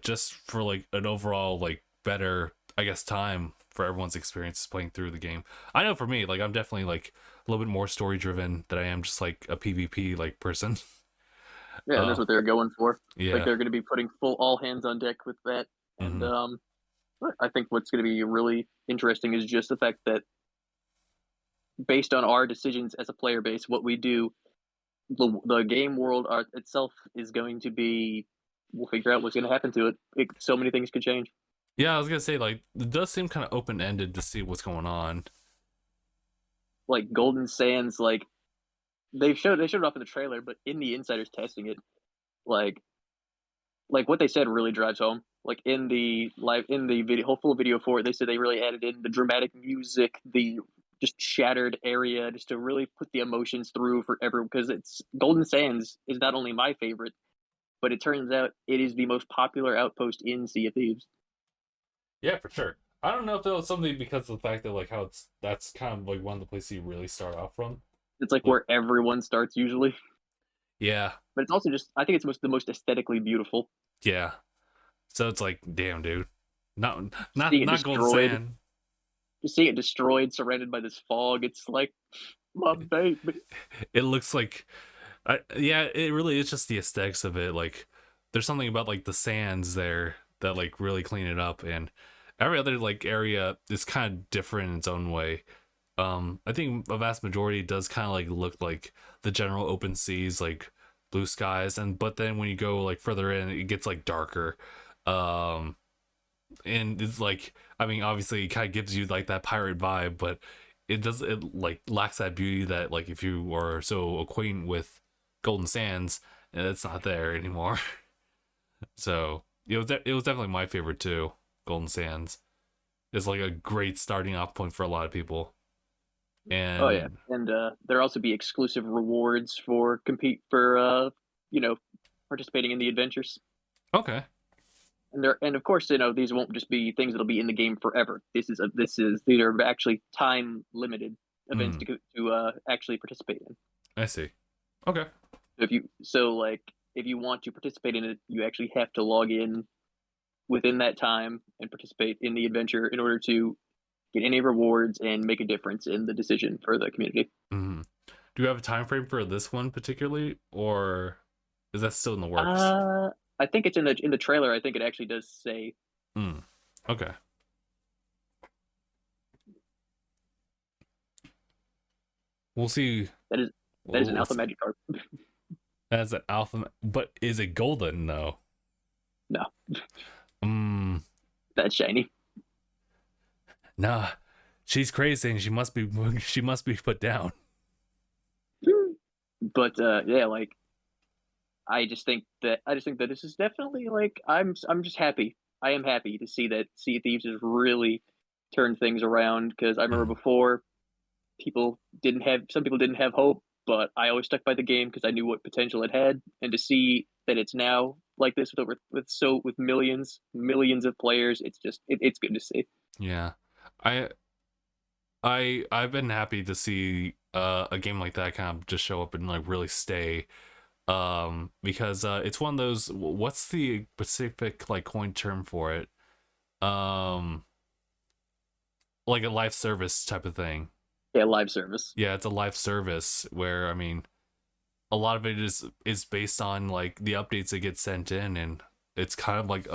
just for like an overall like better, I guess, time for everyone's experiences playing through the game. I know for me, like I'm definitely like a little bit more story driven than I am just like a PvP like person. Yeah, that's what they're going for. Yeah, like they're going to be putting all hands on deck with that. And I think what's going to be really interesting is just the fact that based on our decisions as a player base, what we do, the game world itself is going to be. We'll figure out what's going to happen to it. So many things could change. Yeah, I was gonna say like it does seem kind of open ended to see what's going on. Like Golden Sands, like they showed it off in the trailer, but in the Insiders testing it, like what they said really drives home. like in the video whole full video for it, they said they really added in the dramatic music, the just shattered area, just to really put the emotions through for everyone. Because it's Golden Sands is not only my favorite, but it turns out it is the most popular outpost in Sea of Thieves. Yeah, for sure. I don't know if that was something because of the fact that like how that's kind of like one of the places you really start off from. It's like where everyone starts usually. Yeah. But it's also just I think it's the most aesthetically beautiful. Yeah. So it's like, damn, dude, not Seeing it not Gold destroyed, Sand. just seeing it destroyed, surrounded by this fog. It's like my baby. It looks like, yeah, it really is just the aesthetics of it. Like, there's something about like the sands there that like really clean it up, and every other like area is kind of different in its own way. I think a vast majority does kind of like look like the general open seas, like blue skies, and but then when you go like further in, it gets like darker. Um, and it's like, I mean, obviously it kind of gives you like that pirate vibe, but it like lacks that beauty that like if you are so acquainted with Golden Sands, it's not there anymore. So it was definitely my favorite too. Golden Sands is like a great starting off point for a lot of people. Oh yeah, And and there also be exclusive rewards for compete for you know participating in the adventures. okay. And of course these won't just be things that'll be in the game forever. These are actually time limited events Mm, to actually participate in. I see. Okay. If you want to participate in it, you actually have to log in within that time and participate in the adventure in order to get any rewards and make a difference in the decision for the community. Mm-hmm. Do you have a time frame for this one particularly, or is that still in the works? Uh, I think it's in the trailer. I think it actually does say Mm. Okay. We'll see. that is that is an We'll alpha see. magic card. That's an alpha, but is it golden? No. No, Mm. that's shiny. Nah. She's crazy, and she must be put down. But yeah, like I just think that this is definitely like I'm just happy. I am happy to see that Sea of Thieves has really turned things around because I remember Mm. before some people didn't have hope, but I always stuck by the game because I knew what potential it had, and to see that it's now like this with millions of players, it's good to see. Yeah. I I've been happy to see a game like that kind of just show up and like really stay, because it's one of those, what's the specific like coin term for it, um like a live service type of thing. Yeah, live service. Yeah, it's a live service where, I mean, a lot of it is based on like the updates that get sent in, and it's kind of like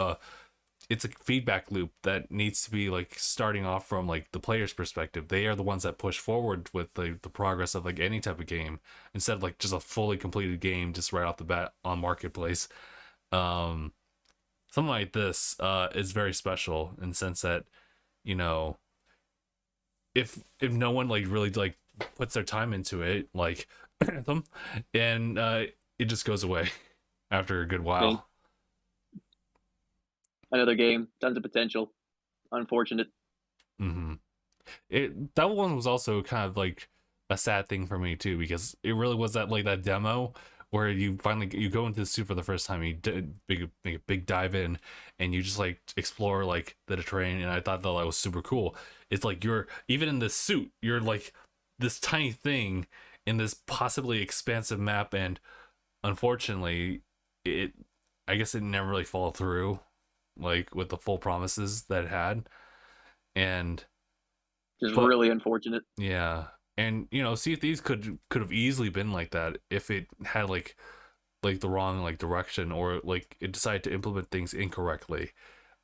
it's a feedback loop that needs to be like starting off from like the player's perspective. They are the ones that push forward with the progress of like any type of game, instead of like just a fully completed game just right off the bat on marketplace. um Something like this is very special in the sense that, you know, if no one like really like puts their time into it, like them, and it just goes away after a good Okay. while. Another game, tons of potential. Unfortunate. Hmm. That one was also kind of like a sad thing for me too, because it really was that like that demo where you finally you go into the suit for the first time, you make a big dive in, and you just like explore like the terrain, and I thought that was super cool. It's like you're even in this suit, you're like this tiny thing in this possibly expansive map, and unfortunately, it I guess it never really followed through like with the full promises that it had, and Just but really unfortunate. yeah, and you know, Sea of Thieves could have easily been like that if it had like the wrong like direction, or like it decided to implement things incorrectly.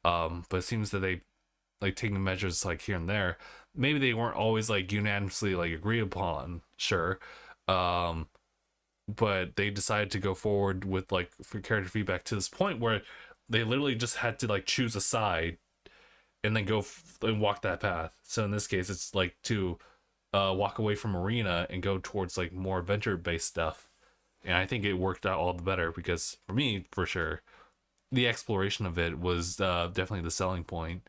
But it seems that they like taking measures like here and there. Maybe they weren't always like unanimously like agreed upon, sure. Um, but they decided to go forward with like for character feedback to this point where they literally just had to like choose a side and then and walk that path. So in this case, it's like to walk away from arena and go towards like more adventure based stuff. And I think it worked out all the better because for me, for sure, the exploration of it was definitely the selling point.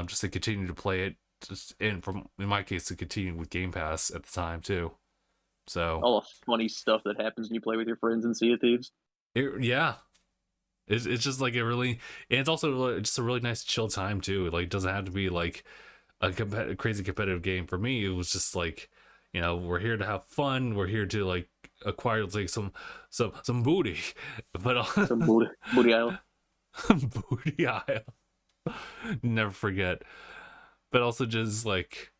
Just to continue to play it, just and from in my case to continue with Game Pass at the time too. So All the funny stuff that happens when you play with your friends in Sea of Thieves. yeah, it's just like it really, and it's also just a really nice chill time too. Like it doesn't have to be like a crazy competitive game. For me, it was just like, we're here to have fun. We're here to like acquire like some booty, but Some booty isle. booty aisle. Never forget. But also just like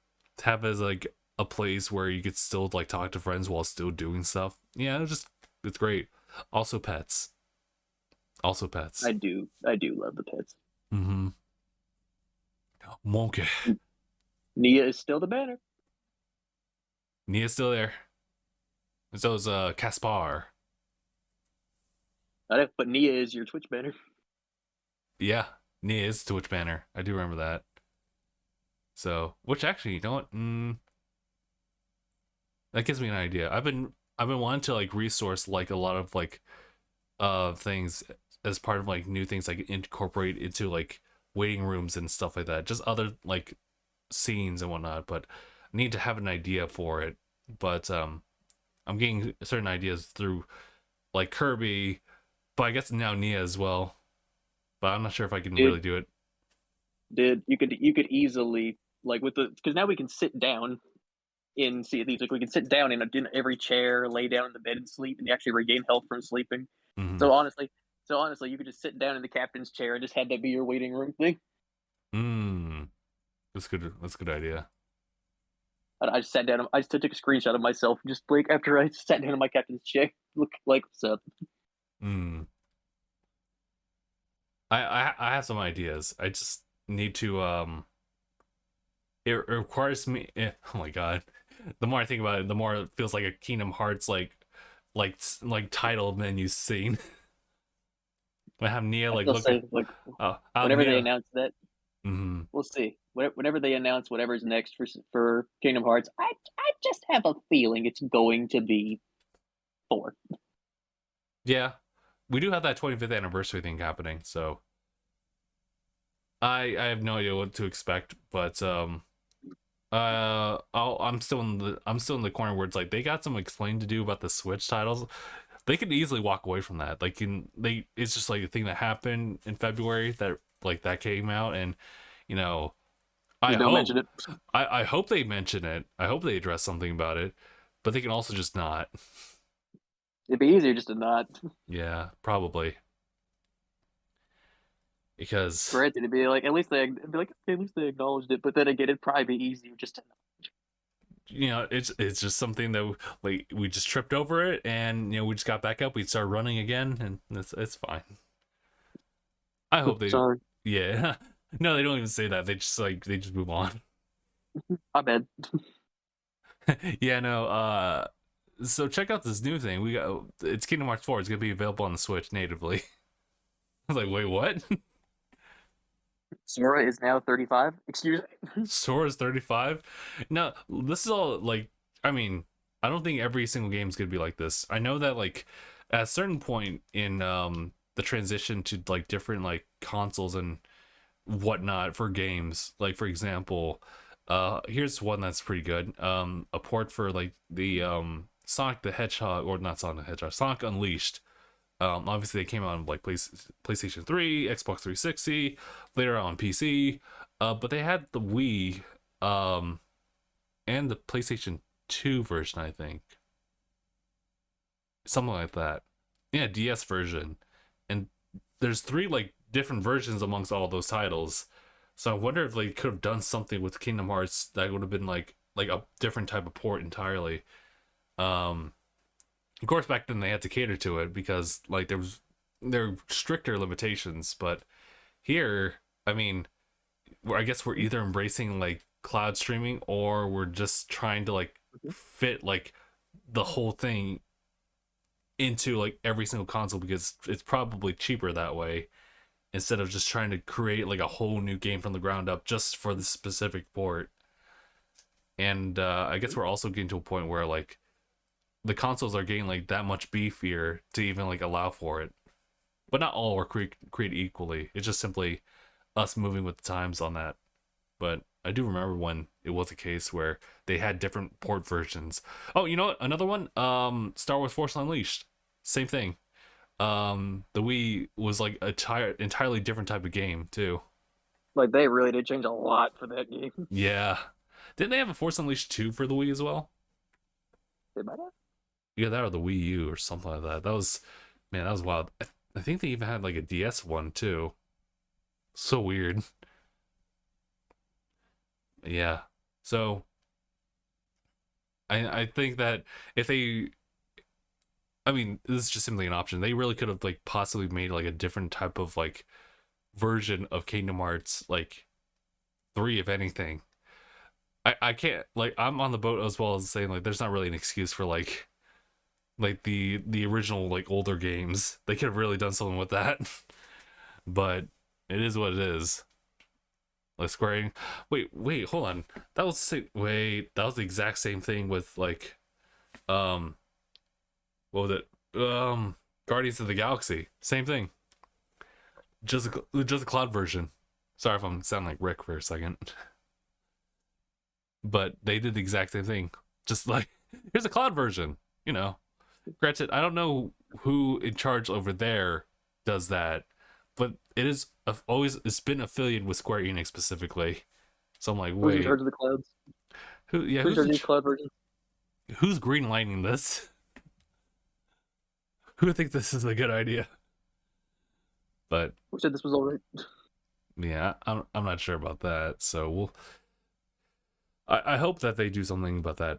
have as like a place where you could still like talk to friends while still doing stuff. Yeah, it's great. Also pets. Also pets. I do love the pets. Mm-hmm. Monkey. Nia is still the banner. Nia's still there. So is Caspar. I know, but Nia is your Twitch banner. Yeah, Nia is Twitch banner. I do remember that. So, which actually, you know what? That gives me an idea. I've been wanting to like resource like a lot of like things as part of like new things like incorporate into like waiting rooms and stuff like that. Just other like scenes and whatnot. But I need to have an idea for it. But I'm getting certain ideas through like Kirby, but I guess now Nia as well. But I'm not sure if I can really do it. You could easily like with the because now we can sit down in Sea of Thieves. Like we can sit down in every chair, lay down in the bed and sleep, and you actually regain health from sleeping. Mm-hmm. So honestly, you could just sit down in the captain's chair and just have that be your waiting room thing. That's good. That's a good idea. I just sat down. I just took a screenshot of myself just like after I sat down in my captain's chair. Look like what's up. I have some ideas. I just need to it requires me oh my god, the more I think about it, the more it feels like a Kingdom Hearts like title menu scene. I have Nia like look say, like whenever Nia. they announce that, we'll see. Whenever they announce whatever's next for Kingdom Hearts, I just have a feeling it's going to be 4. Yeah, we do have that 25th anniversary thing happening, so I have no idea what to expect, but I'm still in the corner where it's like they got some explain to do about the Switch titles. They could easily walk away from that. Like it's just like a thing that happened in February that came out, and I hope mention it. I hope they mention it. I hope they address something about it, but they can also just not. It'd be easier just to not. Yeah, probably. Because granted, it'd be like at least they acknowledged it, but then again, it'd probably be easier just to. It's just something that like we just tripped over it, and we just got back up. We started running again, and it's fine. I hope they. Sorry. Yeah. No, they don't even say that. They just move on. My bad. Yeah, no. So check out this new thing. It's Kingdom Hearts 4. It's gonna be available on the Switch natively. I was like, wait, what? Sora is now 35. Excuse me. Sora's 35. No, this is all like. I mean, I don't think every single game is gonna be like this. I know that like at a certain point in the transition to like different like consoles and whatnot for games, like for example, here's one that's pretty good. A port for like the Sonic the Hedgehog, or not Sonic the Hedgehog, Sonic Unleashed. Obviously they came out on like PlayStation 3, Xbox 360, later on PC, but they had the Wii and the PlayStation 2 version, I think, something like that. Yeah, DS version, and there's 3 like different versions amongst all those titles. So I wonder if they could have done something with Kingdom Hearts that would have been like a different type of port entirely. Of course, back then they had to cater to it because like there were stricter limitations. But here, I mean, I guess we're either embracing like cloud streaming, or we're just trying to like fit like the whole thing into like every single console, because it's probably cheaper that way, instead of just trying to create like a whole new game from the ground up just for the specific port. And I guess we're also getting to a point where like the consoles are getting like that much beefier to even like allow for it. but not all are created equally. It's just simply us moving with the times on that. But I do remember when it was a case where they had different port versions. Oh, you know what? Another one, Star Wars Force Unleashed. Same thing. The Wii was like a entirely different type of game too. Like they really did change a lot for that game. Yeah. Didn't they have a Force Unleashed 2 for the Wii as well? They might have. Yeah, that or the Wii U or something like that. That was, man, that was wild. I think they even had like a DS one too. So weird. Yeah. So I think that if they, I mean, this is just simply an option. They really could have like possibly made like a different type of like version of Kingdom Hearts like 3, if anything. I can't, like, I'm on the boat as well as saying like there's not really an excuse for like the original like older games. They could have really done something with that. But it is what it is. Like Square. Wait, hold on. That was that was the exact same thing with like what was it? Guardians of the Galaxy. Same thing. Just a cloud version. Sorry if I'm sounding like Rick for a second. But they did the exact same thing. Just like, here's a cloud version, you know. Granted, I don't know who in charge over there does that, but it is it's been affiliated with Square Enix specifically. So I'm like, wait, who's in charge of the clouds? Who's in charge of these cloud versions? Who's greenlighting this? Who thinks this is a good idea? But who said this was all right? Yeah, I'm not sure about that. So I hope that they do something about that,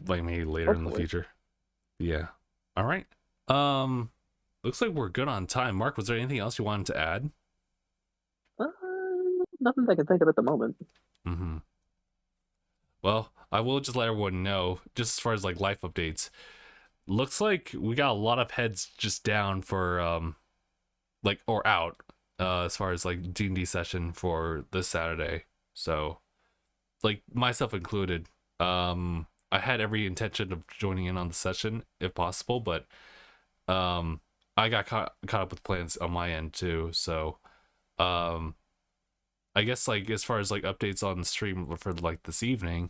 like maybe later in the future. Yeah. All right. Looks like we're good on time. Mark, was there anything else you wanted to add? Nothing I can think of at the moment. Mm-hmm. Well, I will just let everyone know, just as far as like life updates. Looks like we got a lot of heads just down for like, or out as far as like D&D session for this Saturday. So like myself included, I had every intention of joining in on the session if possible, but I got caught up with plans on my end too. So I guess like as far as like updates on the stream for like this evening,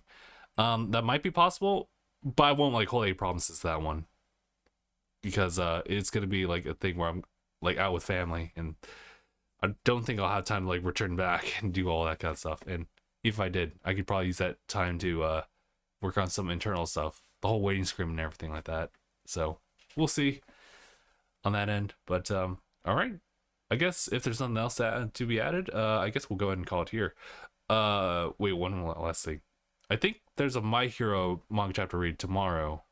that might be possible, but I won't like hold any promises to that one, because it's gonna be like a thing where I'm like out with family, and I don't think I'll have time to like return back and do all that kind of stuff. And if I did, I could probably use that time to work on some internal stuff, the whole waiting screen and everything like that. So we'll see on that end. But all right, I guess if there's nothing else to be added, I guess we'll go ahead and call it here. Wait, one last thing. I think there's a My Hero manga chapter read tomorrow.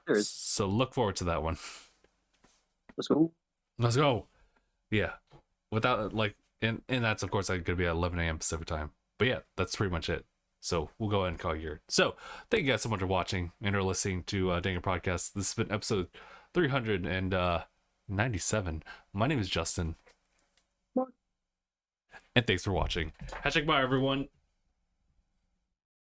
There is. So look forward to that one. Let's go. Yeah. Without like, and that's of course like gonna be at 11 a.m. Pacific time. But yeah, that's pretty much it. So we'll go ahead and call it here. So thank you guys so much for watching and or listening to DangIT Prodcast. This has been episode 397. My name is Justin. What? And thanks for watching. #bye everyone.